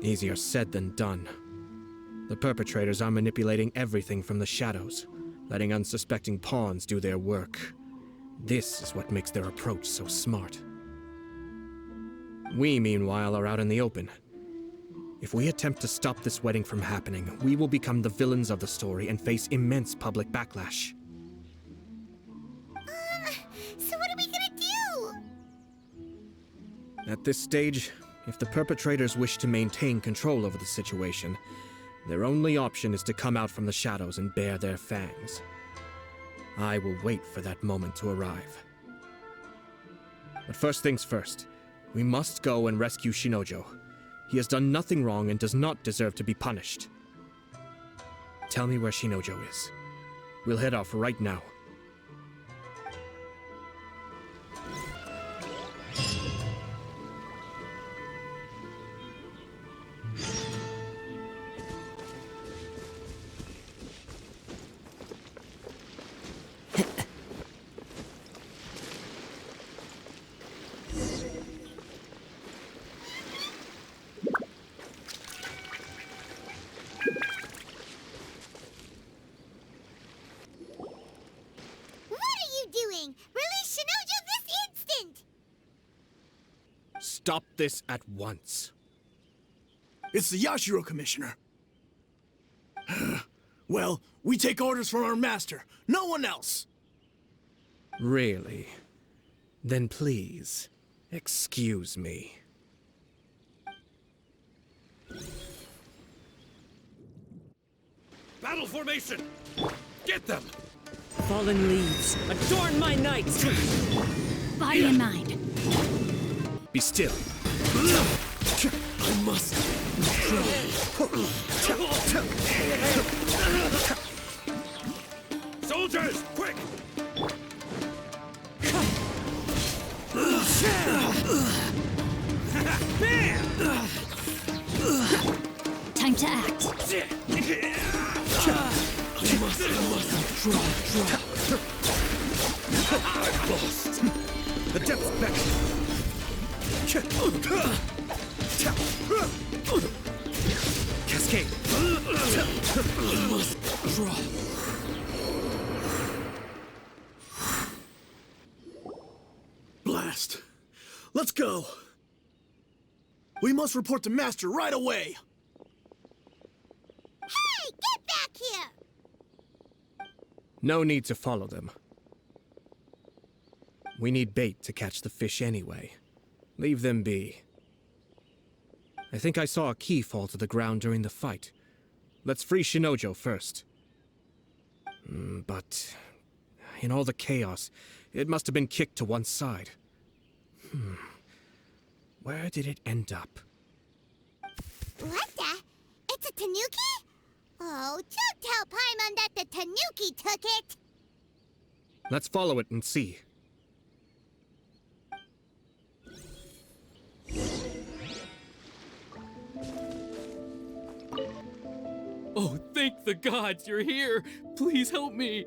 Easier said than done. The perpetrators are manipulating everything from the shadows, letting unsuspecting pawns do their work. This is what makes their approach so smart. We, meanwhile, are out in the open. If we attempt to stop this wedding from happening, we will become the villains of the story and face immense public backlash. So what are we gonna do? At this stage, if the perpetrators wish to maintain control over the situation, their only option is to come out from the shadows and bare their fangs. I will wait for that moment to arrive. But first things first, we must go and rescue Shinnojou. He has done nothing wrong and does not deserve to be punished. Tell me where Shinnojou is. We'll head off right now. Stop this at once. It's the Yashiro Commissioner. Well, We take orders from our master, no one else. Really? Then please, excuse me. Battle formation! Get them! Fallen leaves, adorn my night! Body and mind. Be still. I must. Soldiers, quick! Time to act. I must draw. I've lost. The depths beckon. Cascade. I must draw. Blast. Let's go. We must report to Master right away. Hey, get back here! No need to follow them. We need bait to catch the fish anyway. Leave them be. I think I saw a key fall to the ground during the fight. Let's free Shinnojou first. But in all the chaos, it must have been kicked to one side. Where did it end up? What the? It's a tanuki? Oh, don't tell Paimon that the tanuki took it! Let's follow it and see. Oh, thank the gods you're here! Please help me!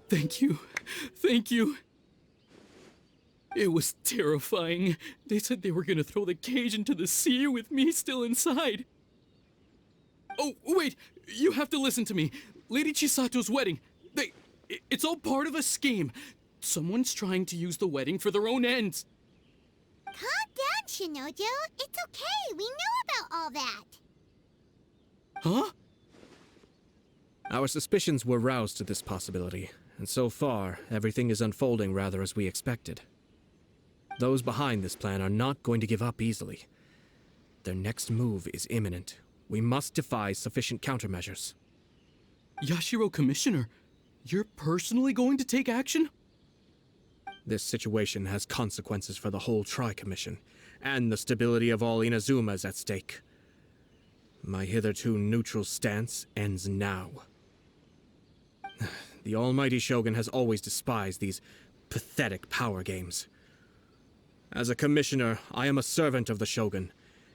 Thank you. Thank you. It was terrifying. They said they were gonna throw the cage into the sea with me still inside. Oh, wait! You have to listen to me. Lady Chisato's wedding. It's all part of a scheme. Someone's trying to use the wedding for their own ends. Calm down, Shinnojou. It's okay. We knew about all that. Huh? Our suspicions were roused to this possibility, and so far, everything is unfolding rather as we expected. Those behind this plan are not going to give up easily. Their next move is imminent. We must devise sufficient countermeasures. Yashiro Commissioner, you're personally going to take action? This situation has consequences for the whole Tri-Commission, and the stability of all Inazuma is at stake. My hitherto neutral stance ends now. The almighty Shogun has always despised these pathetic power games. As a commissioner, I am a servant of the Shogun,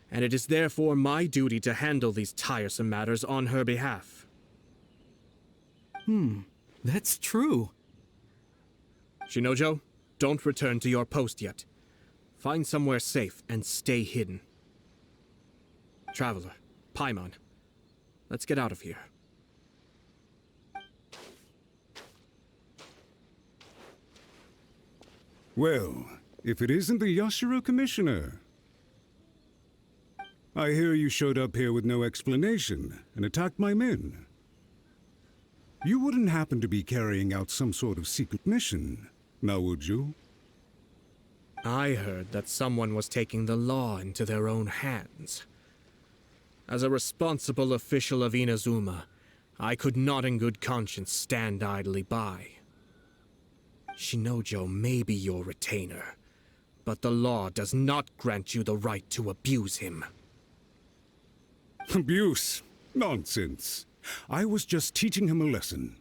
and it is therefore my duty to handle these tiresome matters on her behalf. That's true. Shinnojou, don't return to your post yet. Find somewhere safe and stay hidden. Traveler, Paimon, let's get out of here. Well, if it isn't the Yashiro Commissioner. I hear you showed up here with no explanation and attacked my men. You wouldn't happen to be carrying out some sort of secret mission, now would you? I heard that someone was taking the law into their own hands. As a responsible official of Inazuma, I could not in good conscience stand idly by. Shinnojou may be your retainer, but the law does not grant you the right to abuse him. Abuse? Nonsense. I was just teaching him a lesson.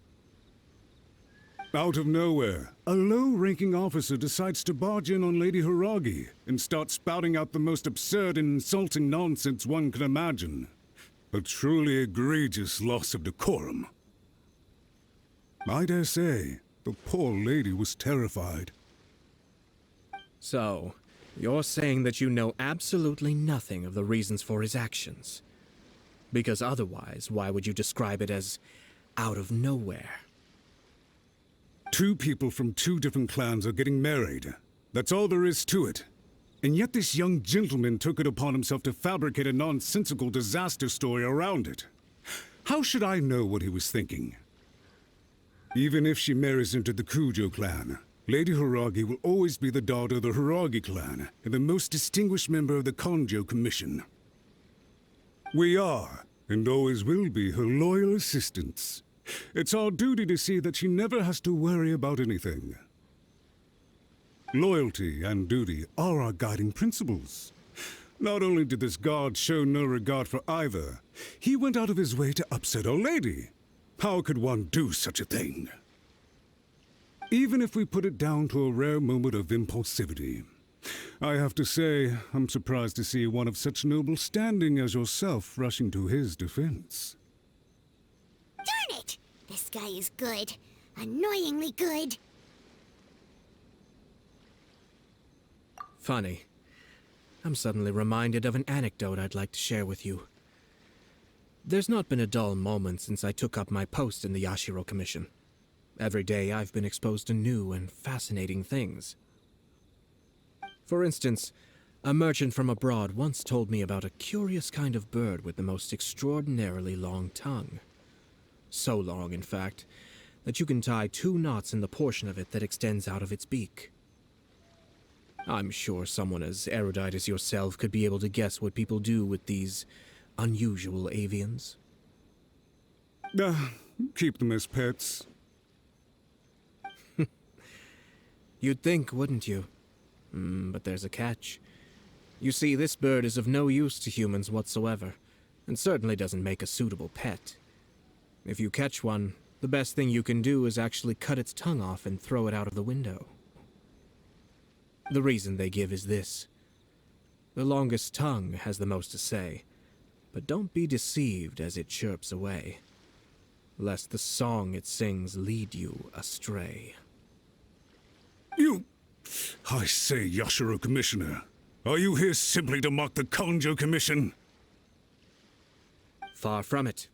Out of nowhere, a low-ranking officer decides to barge in on Lady Hiragi and start spouting out the most absurd and insulting nonsense one can imagine. A truly egregious loss of decorum. I dare say, the poor lady was terrified. So, you're saying that you know absolutely nothing of the reasons for his actions? Because otherwise, why would you describe it as out of nowhere? Two people from two different clans are getting married. That's all there is to it. And yet this young gentleman took it upon himself to fabricate a nonsensical disaster story around it. How should I know what he was thinking? Even if she marries into the Kujo clan, Lady Hiragi will always be the daughter of the Hiragi clan and the most distinguished member of the Kanjo Commission. We are, and always will be, her loyal assistants. It's our duty to see that she never has to worry about anything. Loyalty and duty are our guiding principles. Not only did this guard show no regard for either, he went out of his way to upset our lady. How could one do such a thing? Even if we put it down to a rare moment of impulsivity, I have to say, I'm surprised to see one of such noble standing as yourself rushing to his defense. Darn it! This guy is good. Annoyingly good. Funny. I'm suddenly reminded of an anecdote I'd like to share with you. There's not been a dull moment since I took up my post in the Yashiro Commission. Every day I've been exposed to new and fascinating things. For instance, a merchant from abroad once told me about a curious kind of bird with the most extraordinarily long tongue. So long, in fact, that you can tie 2 knots in the portion of it that extends out of its beak. I'm sure someone as erudite as yourself could be able to guess what people do with these unusual avians. Keep them as pets. You'd think, wouldn't you? But there's a catch. You see, this bird is of no use to humans whatsoever, and certainly doesn't make a suitable pet. If you catch one, the best thing you can do is actually cut its tongue off and throw it out of the window. The reason they give is this. The longest tongue has the most to say, but don't be deceived as it chirps away, lest the song it sings lead you astray. I say, Yashiro Commissioner, are you here simply to mock the Kanjo Commission? Far from it.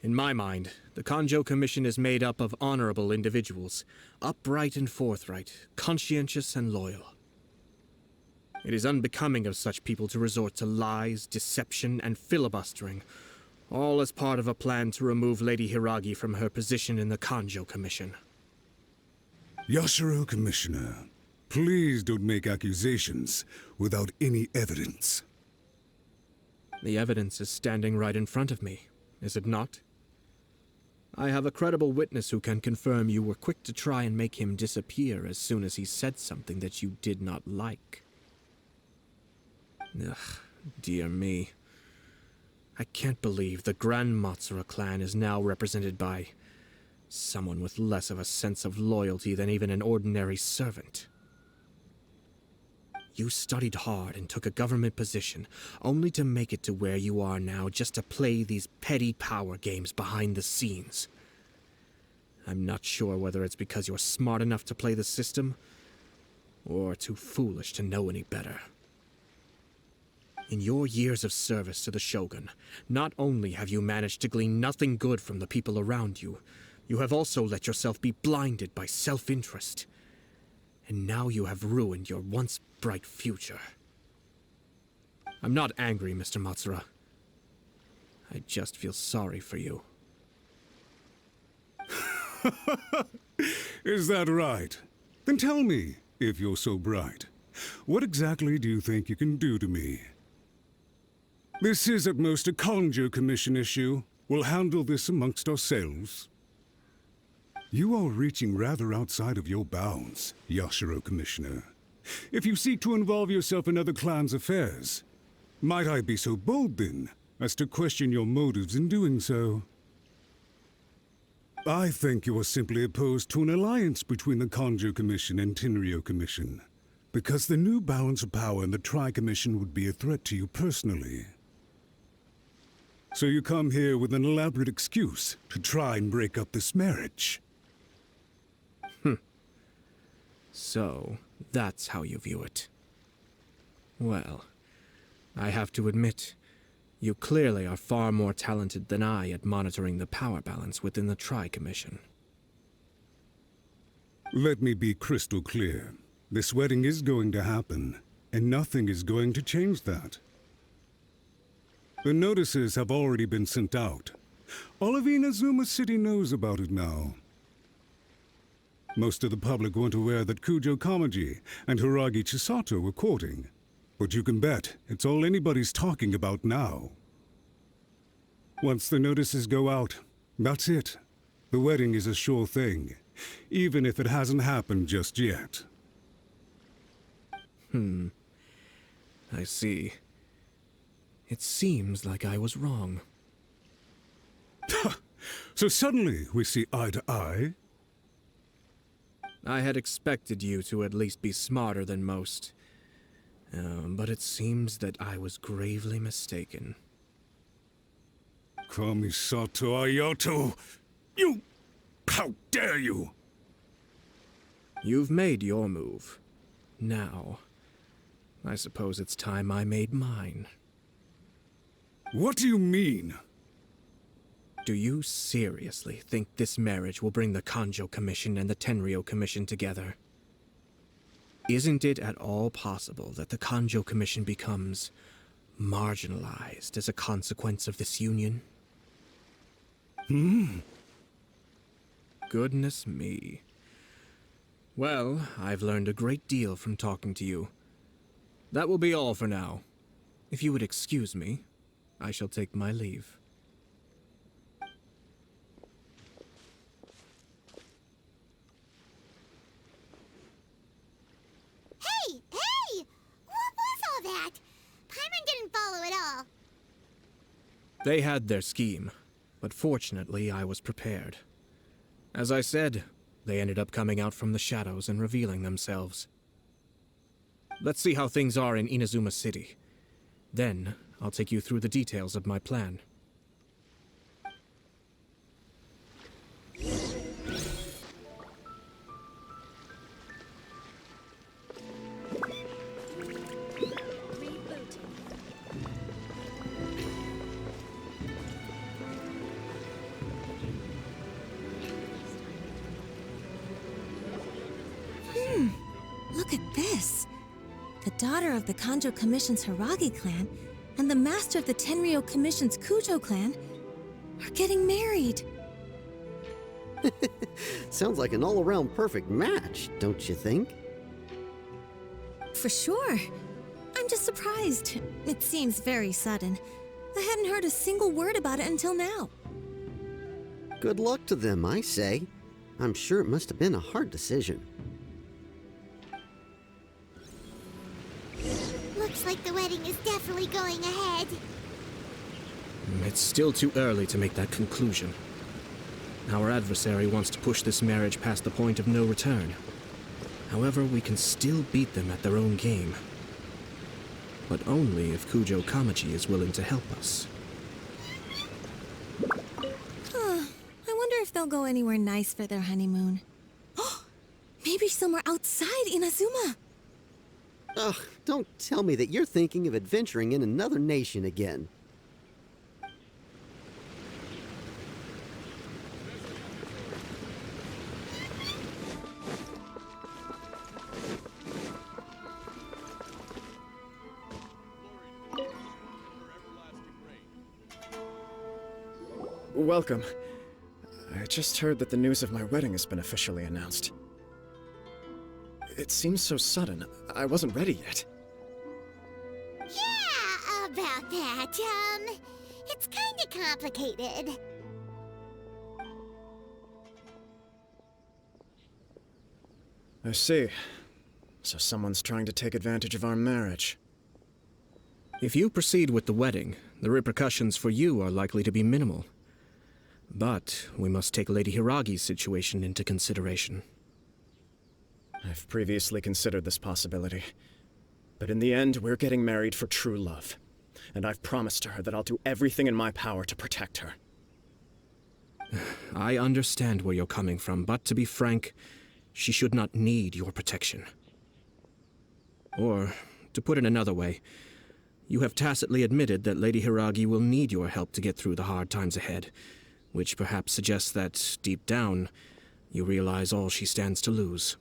In my mind, the Kanjo Commission is made up of honorable individuals, upright and forthright, conscientious and loyal. It is unbecoming of such people to resort to lies, deception, and filibustering, all as part of a plan to remove Lady Hiragi from her position in the Kanjo Commission. Yashiro Commissioner, please don't make accusations without any evidence. The evidence is standing right in front of me, is it not? I have a credible witness who can confirm you were quick to try and make him disappear as soon as he said something that you did not like. Ugh, dear me. I can't believe the Grand Matsura clan is now represented by someone with less of a sense of loyalty than even an ordinary servant. You studied hard and took a government position, only to make it to where you are now just to play these petty power games behind the scenes. I'm not sure whether it's because you're smart enough to play the system, or too foolish to know any better. In your years of service to the Shogun, not only have you managed to glean nothing good from the people around you, you have also let yourself be blinded by self-interest. And now you have ruined your once bright future. I'm not angry, Mr. Matsura. I just feel sorry for you. Is that right? Then tell me, if you're so bright, what exactly do you think you can do to me? This is at most a Kanjo Commission issue, We'll handle this amongst ourselves. You are reaching rather outside of your bounds, Yashiro Commissioner. If you seek to involve yourself in other clans' affairs, might I be so bold, then, as to question your motives in doing so? I think you are simply opposed to an alliance between the Kanjo Commission and Tenryou Commission, because the new balance of power in the Tri-Commission would be a threat to you personally. So you come here with an elaborate excuse to try and break up this marriage. So, that's how you view it. Well, I have to admit, you clearly are far more talented than I at monitoring the power balance within the Tri-Commission. Let me be crystal clear. This wedding is going to happen, and nothing is going to change that. The notices have already been sent out. All of Inazuma City knows about it now. Most of the public weren't aware that Kujo Kamaji and Hiragi Chisato were courting, but you can bet it's all anybody's talking about now. Once the notices go out, that's it. The wedding is a sure thing, even if it hasn't happened just yet. I see. It seems like I was wrong. So suddenly we see eye to eye? I had expected you to at least be smarter than most. But it seems that I was gravely mistaken. Kamisato Ayato! You... How dare you! You've made your move. Now, I suppose it's time I made mine. What do you mean? Do you seriously think this marriage will bring the Kanjo Commission and the Tenryou Commission together? Isn't it at all possible that the Kanjo Commission becomes marginalized as a consequence of this union? Goodness me. Well, I've learned a great deal from talking to you. That will be all for now. If you would excuse me, I shall take my leave. Hey! What was all that? Paimon didn't follow at all. They had their scheme, but fortunately I was prepared. As I said, they ended up coming out from the shadows and revealing themselves. Let's see how things are in Inazuma City. Then, I'll take you through the details of my plan. Look at this. The daughter of the Kanjo Commission's Hiragi clan and the master of the Tenryou Commission's Kujo clan are getting married. Sounds like an all-around perfect match, don't you think? For sure. I'm just surprised. It seems very sudden. I hadn't heard a single word about it until now. Good luck to them, I say. I'm sure it must have been a hard decision. Looks like the wedding is definitely going ahead. It's still too early to make that conclusion. Our adversary wants to push this marriage past the point of no return. However, we can still beat them at their own game. But only if Kujo Kamaji is willing to help us. I wonder if they'll go anywhere nice for their honeymoon. Maybe somewhere outside Inazuma. Ugh, don't tell me that you're thinking of adventuring in another nation again. Welcome. I just heard that the news of my wedding has been officially announced. It seems so sudden. I wasn't ready yet. Yeah, about that. It's kinda complicated. I see. So someone's trying to take advantage of our marriage. If you proceed with the wedding, the repercussions for you are likely to be minimal. But we must take Lady Hiragi's situation into consideration. I've previously considered this possibility. But in the end, we're getting married for true love. And I've promised her that I'll do everything in my power to protect her. I understand where you're coming from, but to be frank, she should not need your protection. Or, to put it another way, you have tacitly admitted that Lady Hiragi will need your help to get through the hard times ahead, which perhaps suggests that, deep down, you realize all she stands to lose.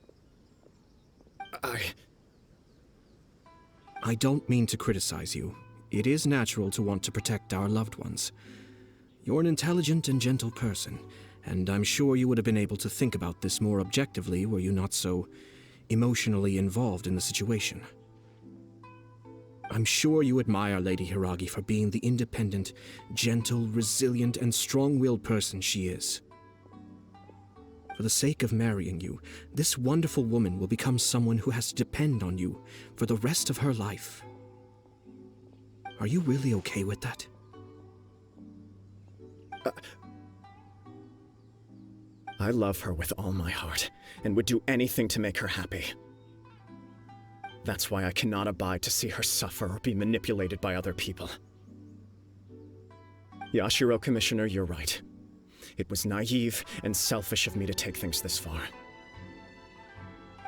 I don't mean to criticize you. It is natural to want to protect our loved ones. You're an intelligent and gentle person, and I'm sure you would have been able to think about this more objectively were you not so emotionally involved in the situation. I'm sure you admire Lady Hiragi for being the independent, gentle, resilient, and strong-willed person she is. For the sake of marrying you, this wonderful woman will become someone who has to depend on you for the rest of her life. Are you really okay with that? I love her with all my heart, and would do anything to make her happy. That's why I cannot abide to see her suffer or be manipulated by other people. Yashiro, Commissioner, you're right. It was naive and selfish of me to take things this far.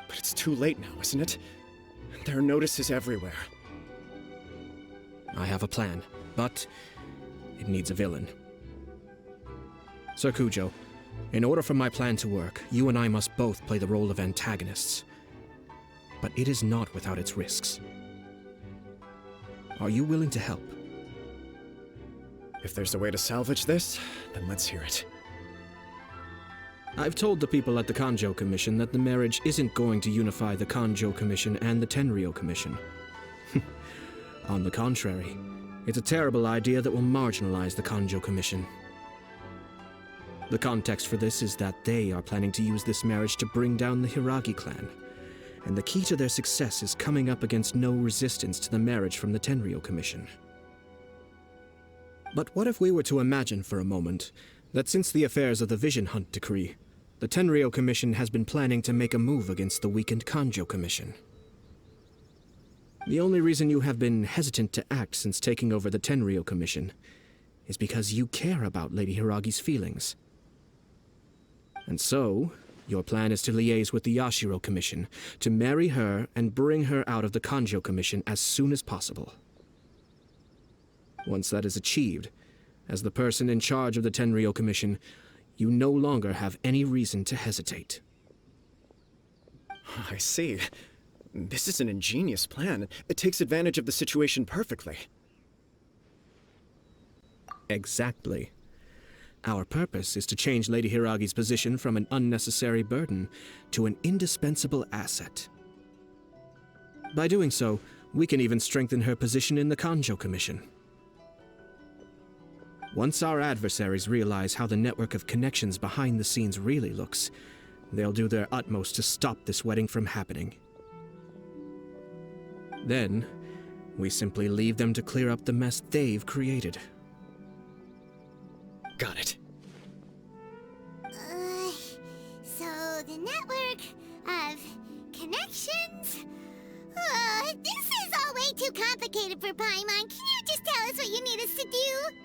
But it's too late now, isn't it? There are notices everywhere. I have a plan, but it needs a villain. Sir Kujo, in order for my plan to work, you and I must both play the role of antagonists. But it is not without its risks. Are you willing to help? If there's a way to salvage this, then let's hear it. I've told the people at the Kanjo Commission that the marriage isn't going to unify the Kanjo Commission and the Tenryou Commission. On the contrary, it's a terrible idea that will marginalize the Kanjo Commission. The context for this is that they are planning to use this marriage to bring down the Hiragi clan, and the key to their success is coming up against no resistance to the marriage from the Tenryou Commission. But what if we were to imagine for a moment that since the affairs of the Vision Hunt Decree, the Tenryou Commission has been planning to make a move against the weakened Kanjo Commission? The only reason you have been hesitant to act since taking over the Tenryou Commission is because you care about Lady Hiragi's feelings. And so, your plan is to liaise with the Yashiro Commission, to marry her and bring her out of the Kanjo Commission as soon as possible. Once that is achieved, as the person in charge of the Tenryou Commission, you no longer have any reason to hesitate. I see. This is an ingenious plan. It takes advantage of the situation perfectly. Exactly. Our purpose is to change Lady Hiragi's position from an unnecessary burden to an indispensable asset. By doing so, we can even strengthen her position in the Kanjo Commission. Once our adversaries realize how the network of connections behind the scenes really looks, they'll do their utmost to stop this wedding from happening. Then, we simply leave them to clear up the mess they've created. Got it. So the network of connections? This is all way too complicated for Paimon. Can you just tell us what you need us to do?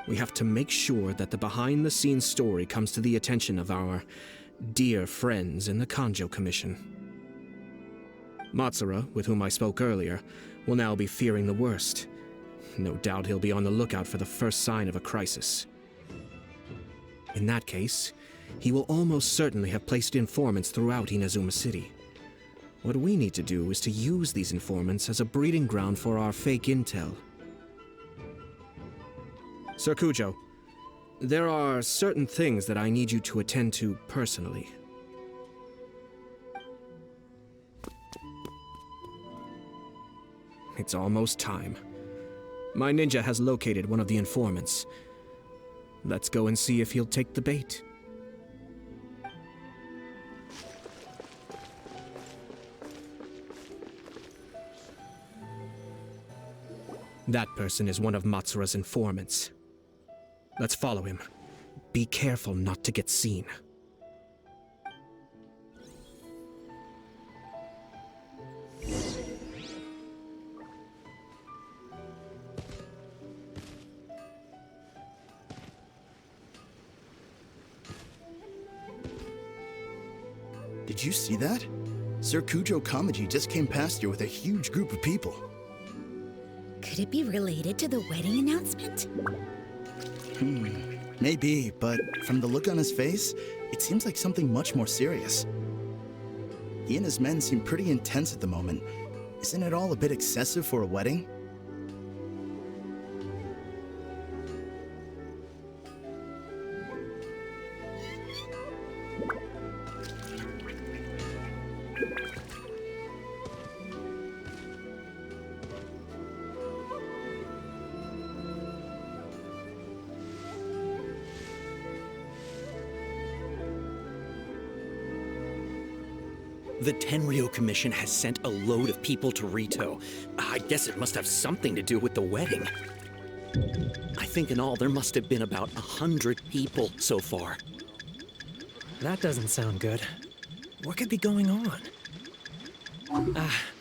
We have to make sure that the behind-the-scenes story comes to the attention of our dear friends in the Kanjo Commission. Matsura, with whom I spoke earlier, will now be fearing the worst. No doubt he'll be on the lookout for the first sign of a crisis. In that case, he will almost certainly have placed informants throughout Inazuma City. What we need to do is to use these informants as a breeding ground for our fake intel. Sir Kujo, there are certain things that I need you to attend to personally. It's almost time. My ninja has located one of the informants. Let's go and see if he'll take the bait. That person is one of Matsura's informants. Let's follow him. Be careful not to get seen. Did you see that? Sir Kujo Kamaji just came past here with a huge group of people. Could it be related to the wedding announcement? Maybe, but from the look on his face, it seems like something much more serious. He and his men seem pretty intense at the moment. Isn't it all a bit excessive for a wedding? The Tenryou Commission has sent a load of people to Rito. I guess it must have something to do with the wedding. I think in all there must have been about 100 people so far. That doesn't sound good. What could be going on?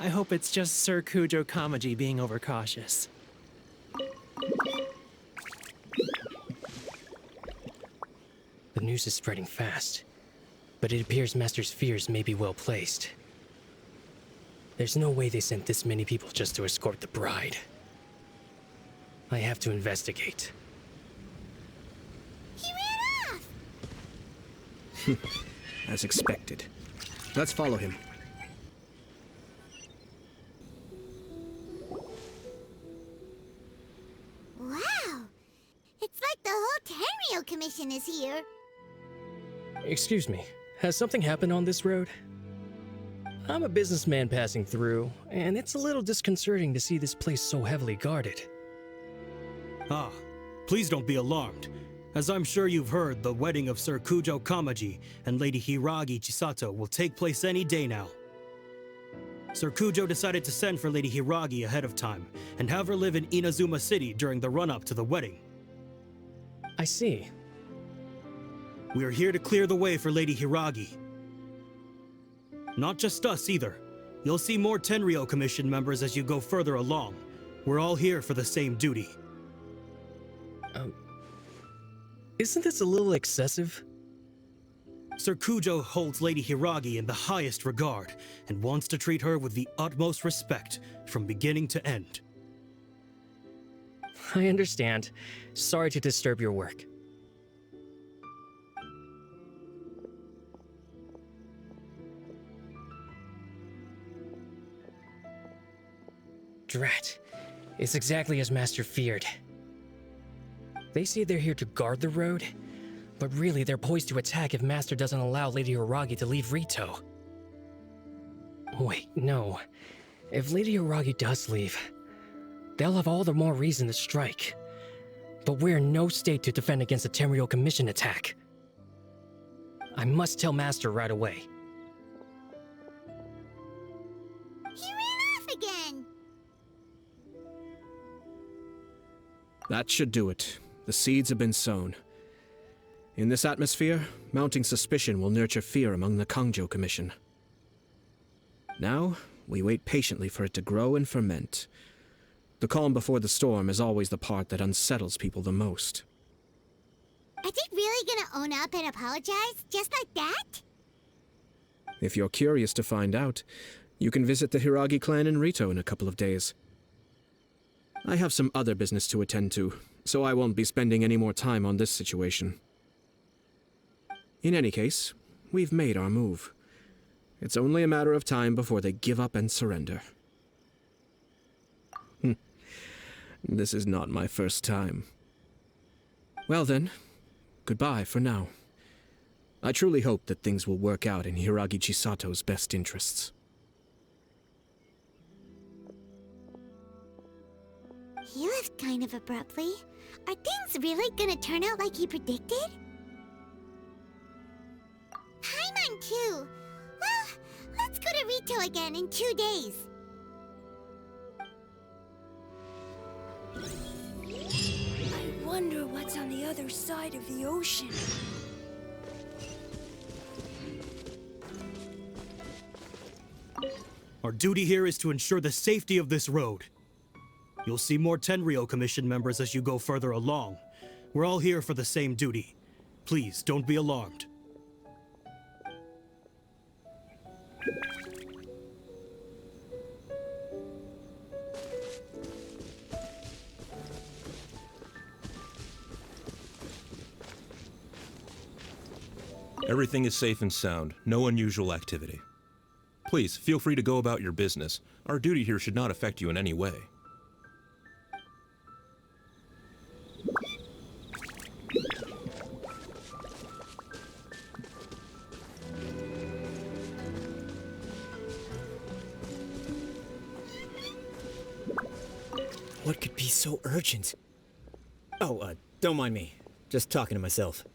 I hope it's just Sir Kujo Kamaji being overcautious. The news is spreading fast, but it appears Master's fears may be well placed. There's no way they sent this many people just to escort the bride. I have to investigate. He ran off! As expected. Let's follow him. Wow! It's like the whole Tenryou Commission is here. Excuse me, has something happened on this road? I'm a businessman passing through, and it's a little disconcerting to see this place so heavily guarded. Ah, please don't be alarmed. As I'm sure you've heard, the wedding of Sir Kujo Kamaji and Lady Hiragi Chisato will take place any day now. Sir Kujo decided to send for Lady Hiragi ahead of time, and have her live in Inazuma City during the run-up to the wedding. I see. We are here to clear the way for Lady Hiragi. Not just us, either. You'll see more Tenryou Commission members as you go further along. We're all here for the same duty. Isn't this a little excessive? Sir Kujo holds Lady Hiragi in the highest regard, and wants to treat her with the utmost respect, from beginning to end. I understand. Sorry to disturb your work. Drat. It's exactly as Master feared. They say they're here to guard the road, but really they're poised to attack if Master doesn't allow Lady Hiragi to leave Rito. Wait, no. If Lady Hiragi does leave, they'll have all the more reason to strike. But we're in no state to defend against a Tenryou Commission attack. I must tell Master right away. He ran off again! That should do it. The seeds have been sown. In this atmosphere, mounting suspicion will nurture fear among the Kangjo Commission. Now, we wait patiently for it to grow and ferment. The calm before the storm is always the part that unsettles people the most. Are they really gonna own up and apologize, just like that? If you're curious to find out, you can visit the Hiragi clan in Rito in a couple of days. I have some other business to attend to, so I won't be spending any more time on this situation. In any case, we've made our move. It's only a matter of time before they give up and surrender. This is not my first time. Well then, goodbye for now. I truly hope that things will work out in Hiragi Chisato's best interests. He left kind of abruptly. Are things really gonna turn out like he predicted? Paimon too. Well, let's go to Rito again in 2 days. I wonder what's on the other side of the ocean. Our duty here is to ensure the safety of this road. You'll see more Tenryou Commission members as you go further along. We're all here for the same duty. Please, don't be alarmed. Everything is safe and sound. No unusual activity. Please, feel free to go about your business. Our duty here should not affect you in any way. What could be so urgent? Oh, don't mind me. Just talking to myself.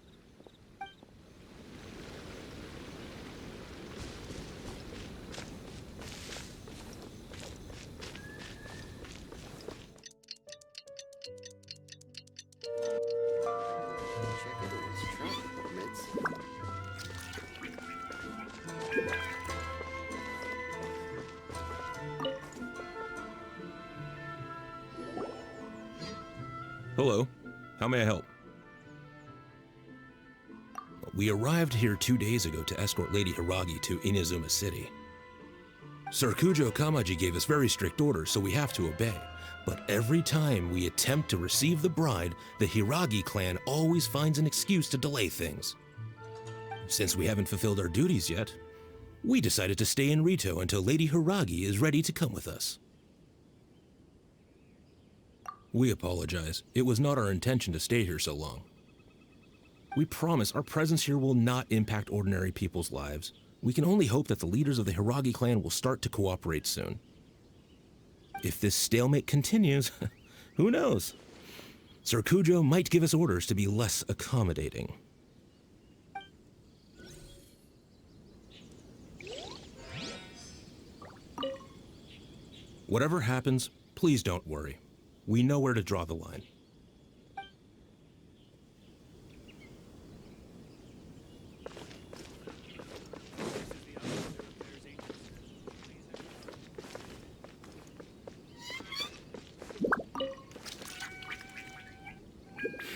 Hello. How may I help? We arrived here 2 days ago to escort Lady Hiragi to Inazuma City. Sir Kujo Kamaji gave us very strict orders, so we have to obey. But every time we attempt to receive the bride, the Hiragi clan always finds an excuse to delay things. Since we haven't fulfilled our duties yet, we decided to stay in Rito until Lady Hiragi is ready to come with us. We apologize. It was not our intention to stay here so long. We promise our presence here will not impact ordinary people's lives. We can only hope that the leaders of the Hiragi clan will start to cooperate soon. If this stalemate continues, who knows? Sir Kujo might give us orders to be less accommodating. Whatever happens, please don't worry. We know where to draw the line.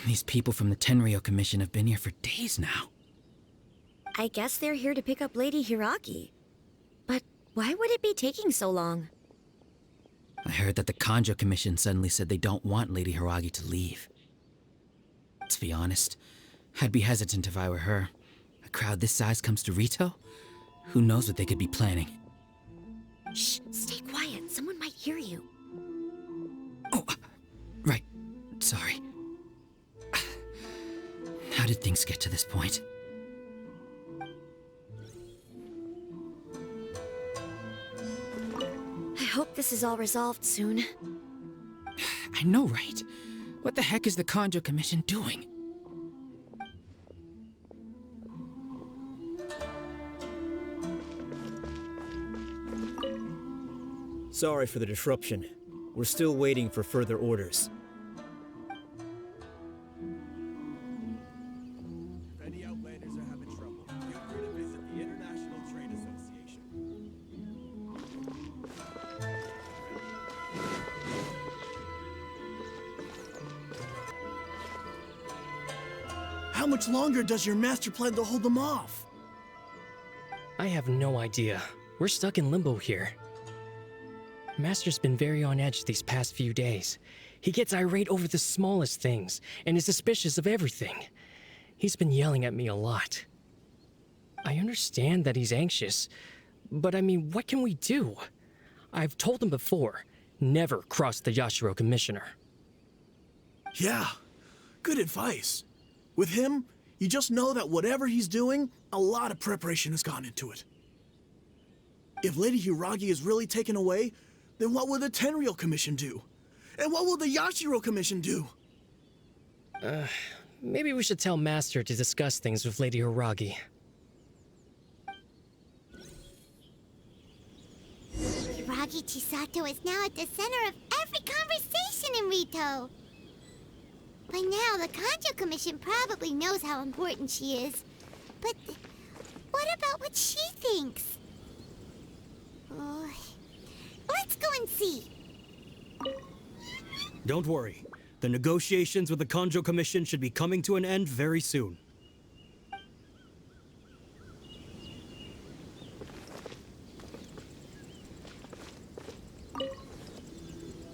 These people from the Tenryou Commission have been here for days now. I guess they're here to pick up Lady Hiragi. But why would it be taking so long? I heard that the Kanjo Commission suddenly said they don't want Lady Hiragi to leave. To be honest, I'd be hesitant if I were her. A crowd this size comes to Rito? Who knows what they could be planning? Shh, stay quiet. Someone might hear you. Oh, right. Sorry. How did things get to this point? I hope this is all resolved soon. I know, right? What the heck is the Kanjo Commission doing? Sorry for the disruption. We're still waiting for further orders. If any Outlanders are having trouble, feel free to visit the International Trade Association. How much longer does your master plan to hold them off? I have no idea. We're stuck in limbo here. Master's been very on edge these past few days. He gets irate over the smallest things, and is suspicious of everything. He's been yelling at me a lot. I understand that he's anxious, but I mean, what can we do? I've told him before, never cross the Yashiro Commissioner. Yeah, good advice. With him, you just know that whatever he's doing, a lot of preparation has gone into it. If Lady Hiragi is really taken away, then what will the Tenryou Commission do? And what will the Yashiro Commission do? Maybe we should tell Master to discuss things with Lady Hiragi. Hiragi Chisato is now at the center of every conversation in Rito. By now, the Kanjo Commission probably knows how important she is. But what about what she thinks? Oh, let's go and see. Don't worry. The negotiations with the Kanjo Commission should be coming to an end very soon.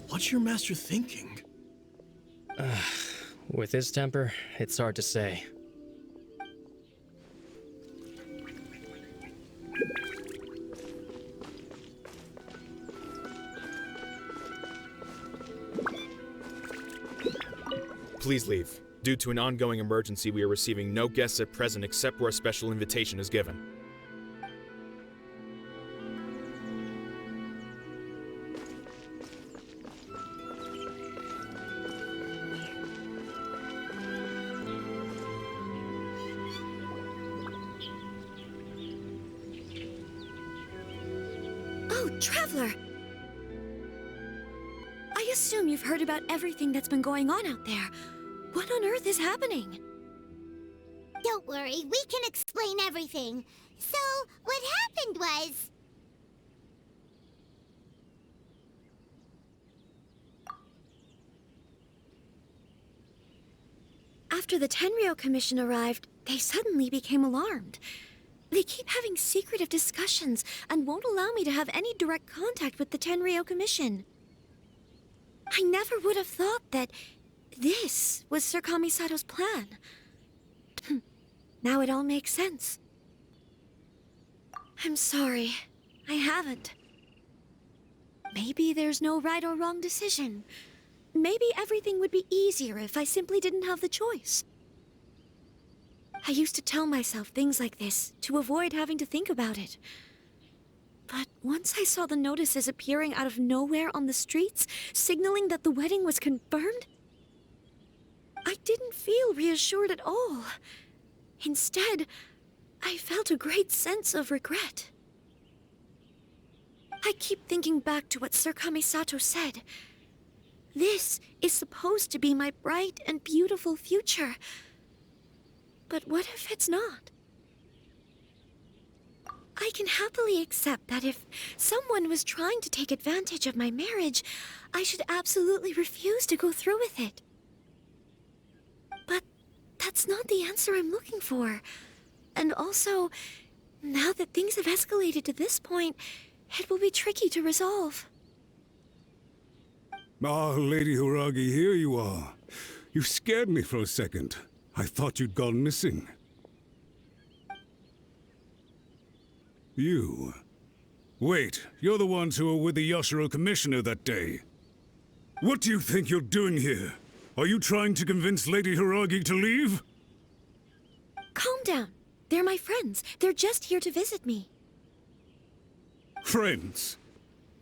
What's your master thinking? With his temper, it's hard to say. Please leave. Due to an ongoing emergency, we are receiving no guests at present except where a special invitation is given. Oh, Traveler! I assume you've heard about everything that's been going on out there. What on earth is happening? Don't worry, we can explain everything. So, what happened was... After the Tenryou Commission arrived, they suddenly became alarmed. They keep having secretive discussions and won't allow me to have any direct contact with the Tenryou Commission. I never would have thought that this was Sir Kamisato's plan. Now it all makes sense. I'm sorry. I haven't. Maybe there's no right or wrong decision. Maybe everything would be easier if I simply didn't have the choice. I used to tell myself things like this to avoid having to think about it. But once I saw the notices appearing out of nowhere on the streets, signaling that the wedding was confirmed, I didn't feel reassured at all. Instead, I felt a great sense of regret. I keep thinking back to what Sir Kamisato said. This is supposed to be my bright and beautiful future. But what if it's not? I can happily accept that if someone was trying to take advantage of my marriage, I should absolutely refuse to go through with it. But that's not the answer I'm looking for. And also, now that things have escalated to this point, it will be tricky to resolve. Ah, Lady Hiragi, here you are. You scared me for a second. I thought you'd gone missing. You? Wait, you're the ones who were with the Yashiro Commissioner that day. What do you think you're doing here? Are you trying to convince Lady Hiragi to leave? Calm down. They're my friends. They're just here to visit me. Friends?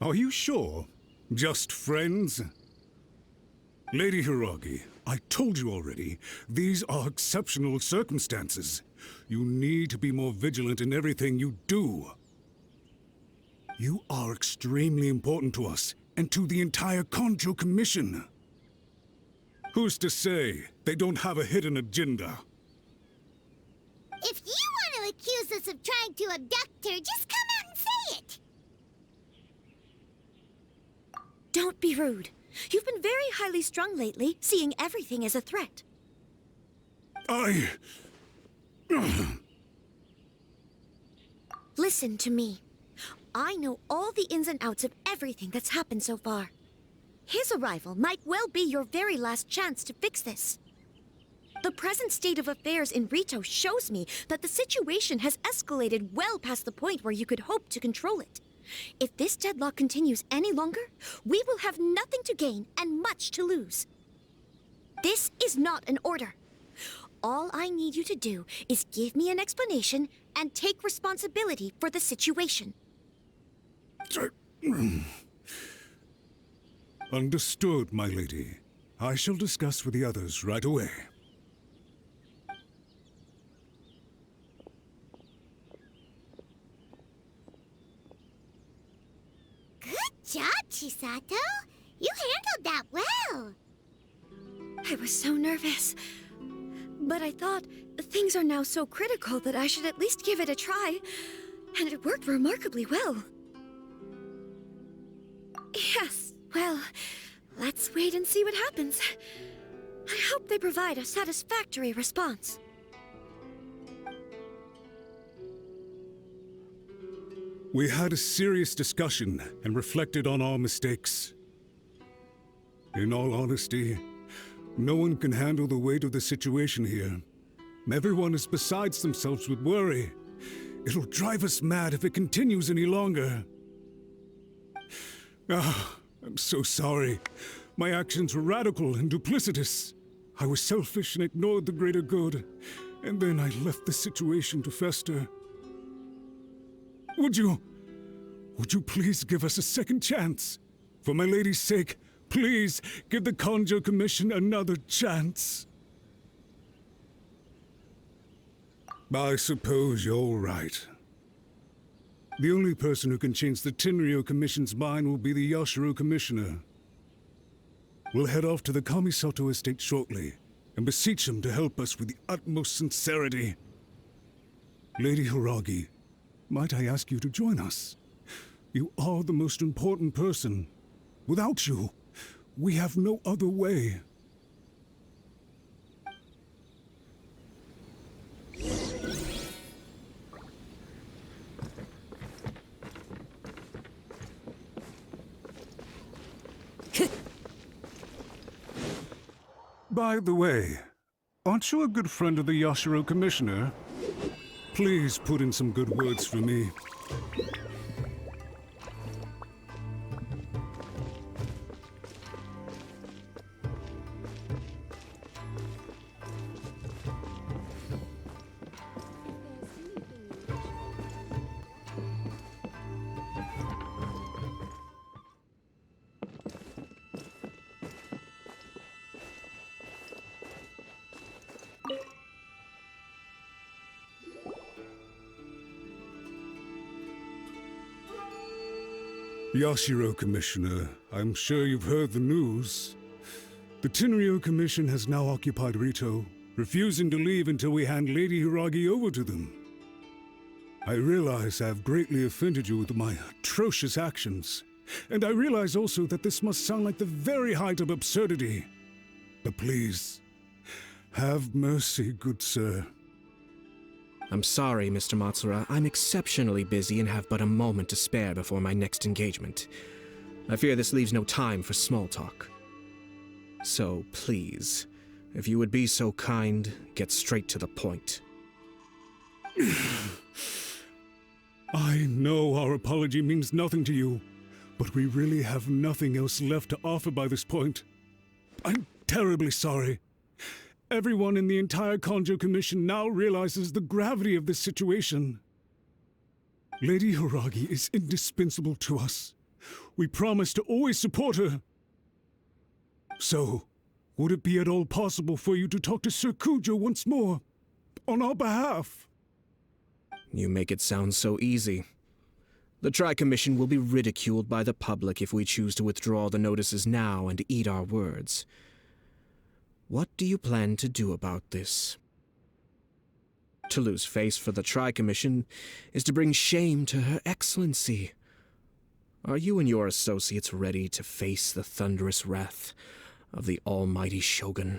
Are you sure? Just friends? Lady Hiragi, I told you already, these are exceptional circumstances. You need to be more vigilant in everything you do. You are extremely important to us, and to the entire Kanjo Commission. Who's to say they don't have a hidden agenda? If you want to accuse us of trying to abduct her, just come out and say it! Don't be rude. You've been very highly strung lately, seeing everything as a threat. Listen to me. I know all the ins and outs of everything that's happened so far. His arrival might well be your very last chance to fix this. The present state of affairs in Rito shows me that the situation has escalated well past the point where you could hope to control it. If this deadlock continues any longer, we will have nothing to gain and much to lose. This is not an order. All I need you to do is give me an explanation and take responsibility for the situation. Understood, my lady. I shall discuss with the others right away. Good job, Chisato. You handled that well. I was so nervous. But I thought things are now so critical that I should at least give it a try. And it worked remarkably well. Yes, well, let's wait and see what happens. I hope they provide a satisfactory response. We had a serious discussion and reflected on our mistakes. In all honesty, no one can handle the weight of the situation here. Everyone is besides themselves with worry. It'll drive us mad if it continues any longer. I'm so sorry. My actions were radical and duplicitous. I was selfish and ignored the greater good, and then I left the situation to fester. Would you please give us a second chance? For my lady's sake, please give the Conjo Commission another chance. I suppose you're right. The only person who can change the Tenryou Commission's mind will be the Yashiro Commissioner. We'll head off to the Kamisato Estate shortly and beseech him to help us with the utmost sincerity. Lady Hiragi, might I ask you to join us? You are the most important person. Without you, we have no other way. By the way, aren't you a good friend of the Yashiro Commissioner? Please put in some good words for me. Yashiro Commissioner, I'm sure you've heard the news. The Tenryou Commission has now occupied Rito, refusing to leave until we hand Lady Hiragi over to them. I realize I have greatly offended you with my atrocious actions, and I realize also that this must sound like the very height of absurdity. But please, have mercy, good sir. I'm sorry, Mr. Matsura. I'm exceptionally busy and have but a moment to spare before my next engagement. I fear this leaves no time for small talk. So, please, if you would be so kind, get straight to the point. I know our apology means nothing to you, but we really have nothing else left to offer by this point. I'm terribly sorry. Everyone in the entire Conjo Commission now realizes the gravity of this situation. Lady Hiragi is indispensable to us. We promise to always support her. So, would it be at all possible for you to talk to Sir Kujo once more, on our behalf? You make it sound so easy. The Tri-Commission will be ridiculed by the public if we choose to withdraw the notices now and eat our words. What do you plan to do about this? To lose face for the Tri-Commission is to bring shame to Her Excellency. Are you and your associates ready to face the thunderous wrath of the almighty Shogun?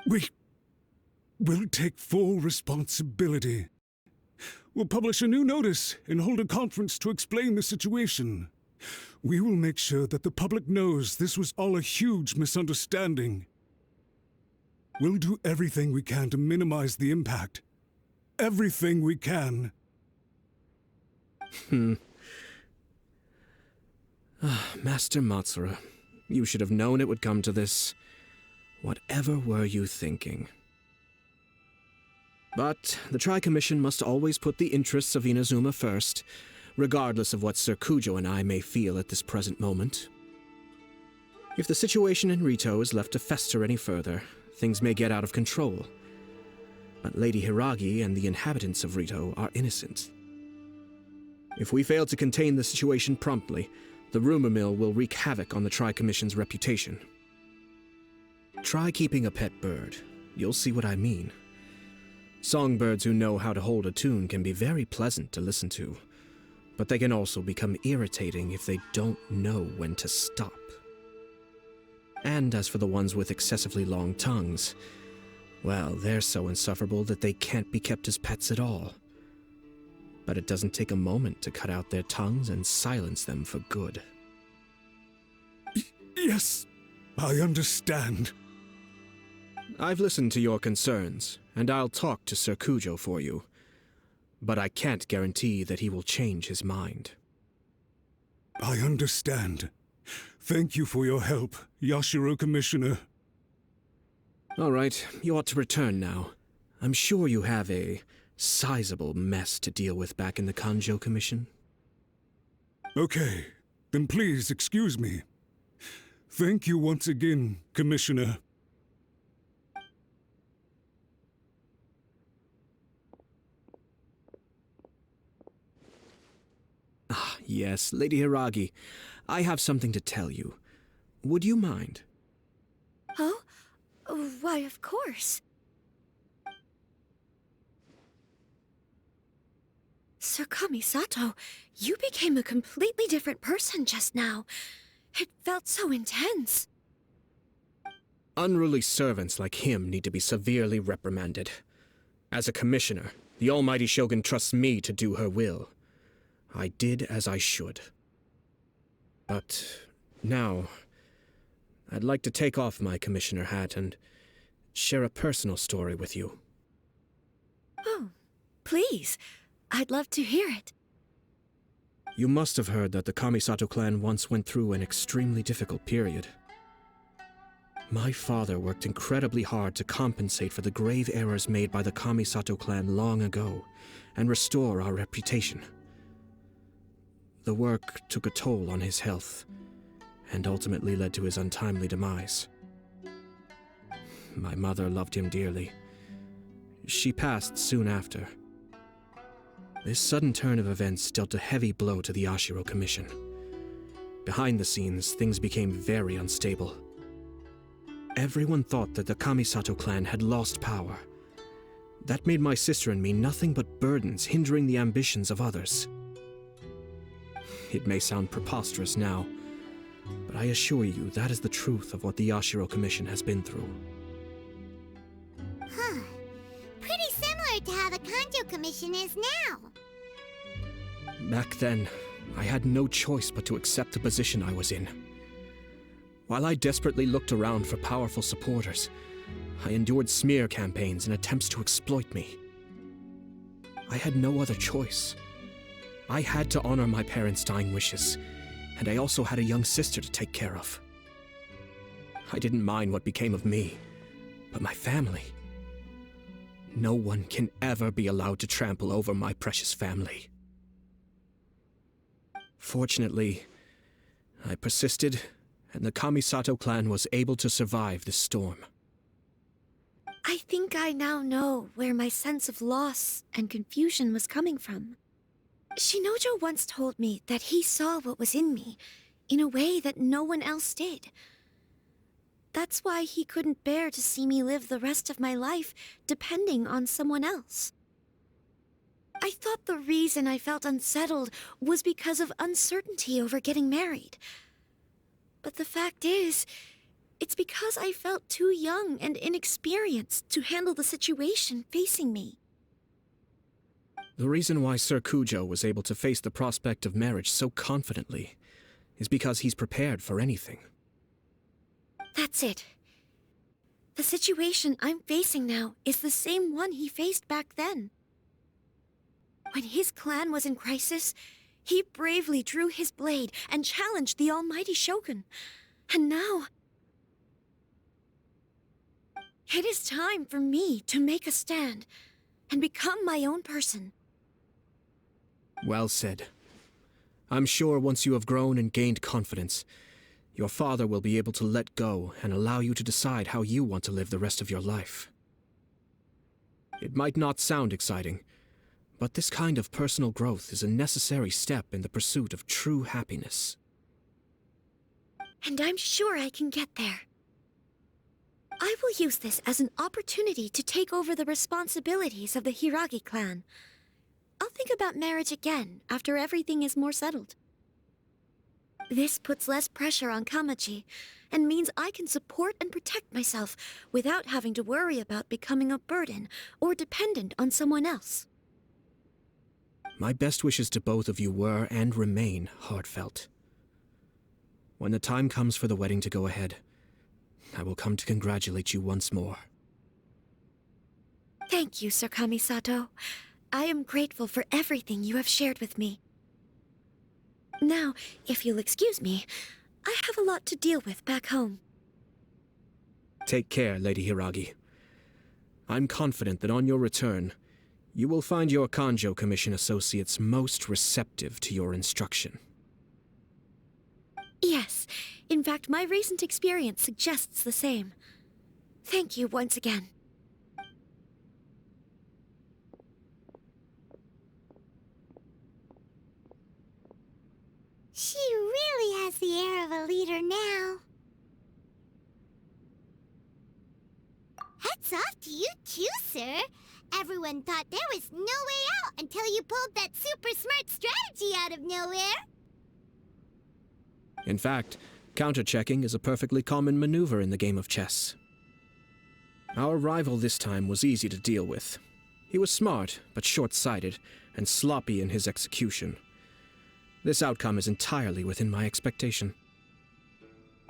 We'll take full responsibility. We'll publish a new notice and hold a conference to explain the situation. We will make sure that the public knows this was all a huge misunderstanding. We'll do everything we can to minimize the impact. Everything we can. Master Matsura, you should have known it would come to this. Whatever were you thinking? But the Tri-Commission must always put the interests of Inazuma first, regardless of what Sir Kujo and I may feel at this present moment. If the situation in Rito is left to fester any further, things may get out of control. But Lady Hiragi and the inhabitants of Rito are innocent. If we fail to contain the situation promptly, the rumor mill will wreak havoc on the Tri-Commission's reputation. Try keeping a pet bird. You'll see what I mean. Songbirds who know how to hold a tune can be very pleasant to listen to, but they can also become irritating if they don't know when to stop. And as for the ones with excessively long tongues, well, they're so insufferable that they can't be kept as pets at all. But it doesn't take a moment to cut out their tongues and silence them for good. Yes, I understand. I've listened to your concerns, and I'll talk to Sir Kujo for you. But I can't guarantee that he will change his mind. I understand. Thank you for your help, Yashiro Commissioner. All right, you ought to return now. I'm sure you have a sizable mess to deal with back in the Kanjo Commission. Okay, then please excuse me. Thank you once again, Commissioner. Ah, yes, Lady Hiragi. I have something to tell you. Would you mind? Oh? Why, of course. Sir Kamisato, you became a completely different person just now. It felt so intense. Unruly servants like him need to be severely reprimanded. As a commissioner, the almighty Shogun trusts me to do her will. I did as I should. But now, I'd like to take off my commissioner hat and share a personal story with you. Oh, please. I'd love to hear it. You must have heard that the Kamisato Clan once went through an extremely difficult period. My father worked incredibly hard to compensate for the grave errors made by the Kamisato Clan long ago and restore our reputation. The work took a toll on his health and ultimately led to his untimely demise. My mother loved him dearly. She passed soon after. This sudden turn of events dealt a heavy blow to the Ashiro Commission. Behind the scenes, things became very unstable. Everyone thought that the Kamisato Clan had lost power. That made my sister and me nothing but burdens hindering the ambitions of others. It may sound preposterous now, but I assure you that is the truth of what the Ashiro Commission has been through. Huh. Pretty similar to how the Kanjo Commission is now. Back then, I had no choice but to accept the position I was in. While I desperately looked around for powerful supporters, I endured smear campaigns and attempts to exploit me. I had no other choice. I had to honor my parents' dying wishes, and I also had a young sister to take care of. I didn't mind what became of me, but my family. No one can ever be allowed to trample over my precious family. Fortunately, I persisted, and the Kamisato Clan was able to survive this storm. I think I now know where my sense of loss and confusion was coming from. Shinnojou once told me that he saw what was in me in a way that no one else did. That's why he couldn't bear to see me live the rest of my life depending on someone else. I thought the reason I felt unsettled was because of uncertainty over getting married. But the fact is, it's because I felt too young and inexperienced to handle the situation facing me. The reason why Sir Kujo was able to face the prospect of marriage so confidently is because he's prepared for anything. That's it. The situation I'm facing now is the same one he faced back then. When his clan was in crisis, he bravely drew his blade and challenged the almighty Shogun. And now, it is time for me to make a stand and become my own person. Well said. I'm sure once you have grown and gained confidence, your father will be able to let go and allow you to decide how you want to live the rest of your life. It might not sound exciting, but this kind of personal growth is a necessary step in the pursuit of true happiness. And I'm sure I can get there. I will use this as an opportunity to take over the responsibilities of the Hiragi clan. I'll think about marriage again after everything is more settled. This puts less pressure on Kamaji, and means I can support and protect myself without having to worry about becoming a burden or dependent on someone else. My best wishes to both of you were and remain heartfelt. When the time comes for the wedding to go ahead, I will come to congratulate you once more. Thank you, Sir Kamisato. I am grateful for everything you have shared with me. Now, if you'll excuse me, I have a lot to deal with back home. Take care, Lady Hiragi. I'm confident that on your return, you will find your Kanjo Commission associates most receptive to your instruction. Yes, in fact, my recent experience suggests the same. Thank you once again. She really has the air of a leader now. Hats off to you too, sir. Everyone thought there was no way out until you pulled that super smart strategy out of nowhere. In fact, counter-checking is a perfectly common maneuver in the game of chess. Our rival this time was easy to deal with. He was smart, but short-sighted, and sloppy in his execution. This outcome is entirely within my expectation.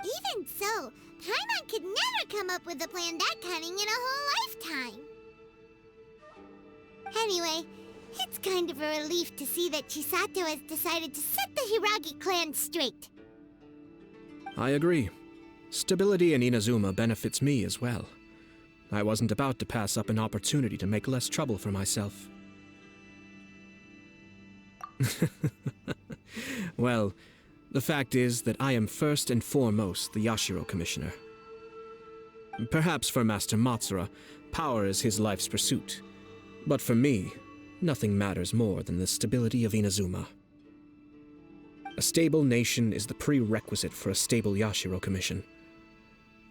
Even so, Paimon could never come up with a plan that cunning in a whole lifetime. Anyway, it's kind of a relief to see that Chisato has decided to set the Hiragi clan straight. I agree. Stability in Inazuma benefits me as well. I wasn't about to pass up an opportunity to make less trouble for myself. Well, the fact is that I am first and foremost the Yashiro Commissioner. Perhaps for Master Matsura, power is his life's pursuit. But for me, nothing matters more than the stability of Inazuma. A stable nation is the prerequisite for a stable Yashiro Commission.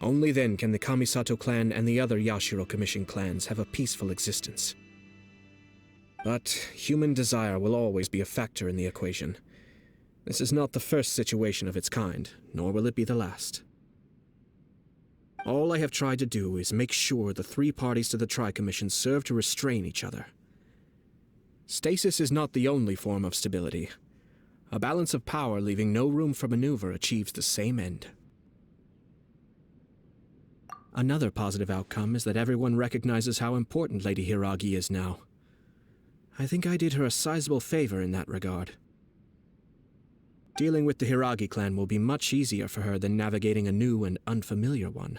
Only then can the Kamisato Clan and the other Yashiro Commission clans have a peaceful existence. But human desire will always be a factor in the equation. This is not the first situation of its kind, nor will it be the last. All I have tried to do is make sure the three parties to the Tri-Commission serve to restrain each other. Stasis is not the only form of stability. A balance of power leaving no room for maneuver achieves the same end. Another positive outcome is that everyone recognizes how important Lady Hiragi is now. I think I did her a sizable favor in that regard. Dealing with the Hiragi clan will be much easier for her than navigating a new and unfamiliar one.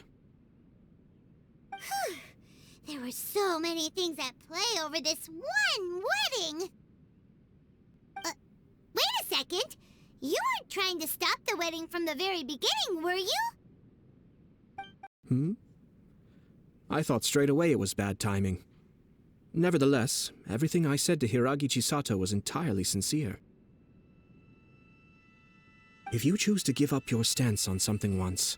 There were so many things at play over this one wedding! Wait a second! You weren't trying to stop the wedding from the very beginning, were you? I thought straight away it was bad timing. Nevertheless, everything I said to Hiragi Chisato was entirely sincere. If you choose to give up your stance on something once,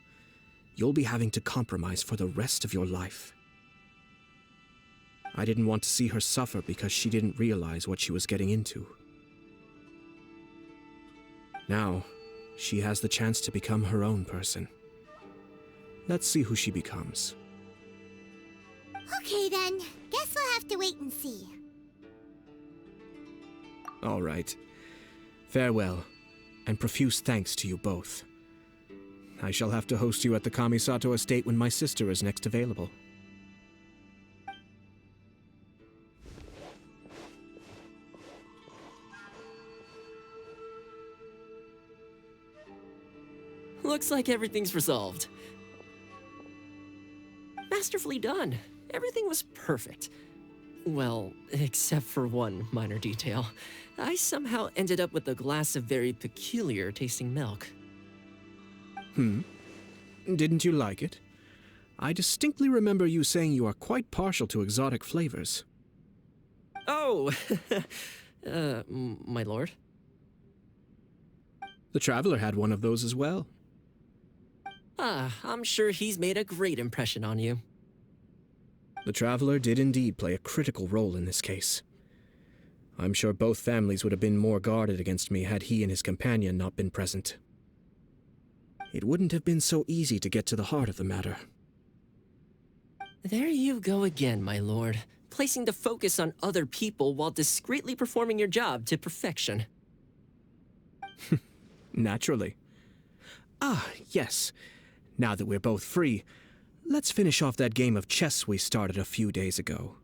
you'll be having to compromise for the rest of your life. I didn't want to see her suffer because she didn't realize what she was getting into. Now, she has the chance to become her own person. Let's see who she becomes. Okay then, guess we'll have to wait and see. All right. Farewell, and profuse thanks to you both. I shall have to host you at the Kamisato Estate when my sister is next available. Looks like everything's resolved. Masterfully done. Everything was perfect. Well, except for one minor detail. I somehow ended up with a glass of very peculiar tasting milk. Didn't you like it? I distinctly remember you saying you are quite partial to exotic flavors. Oh, my lord. The Traveler had one of those as well. I'm sure he's made a great impression on you. The Traveler did indeed play a critical role in this case. I'm sure both families would have been more guarded against me had he and his companion not been present. It wouldn't have been so easy to get to the heart of the matter. There you go again, my lord. Placing the focus on other people while discreetly performing your job to perfection. Naturally. Yes. Now that we're both free, let's finish off that game of chess we started a few days ago.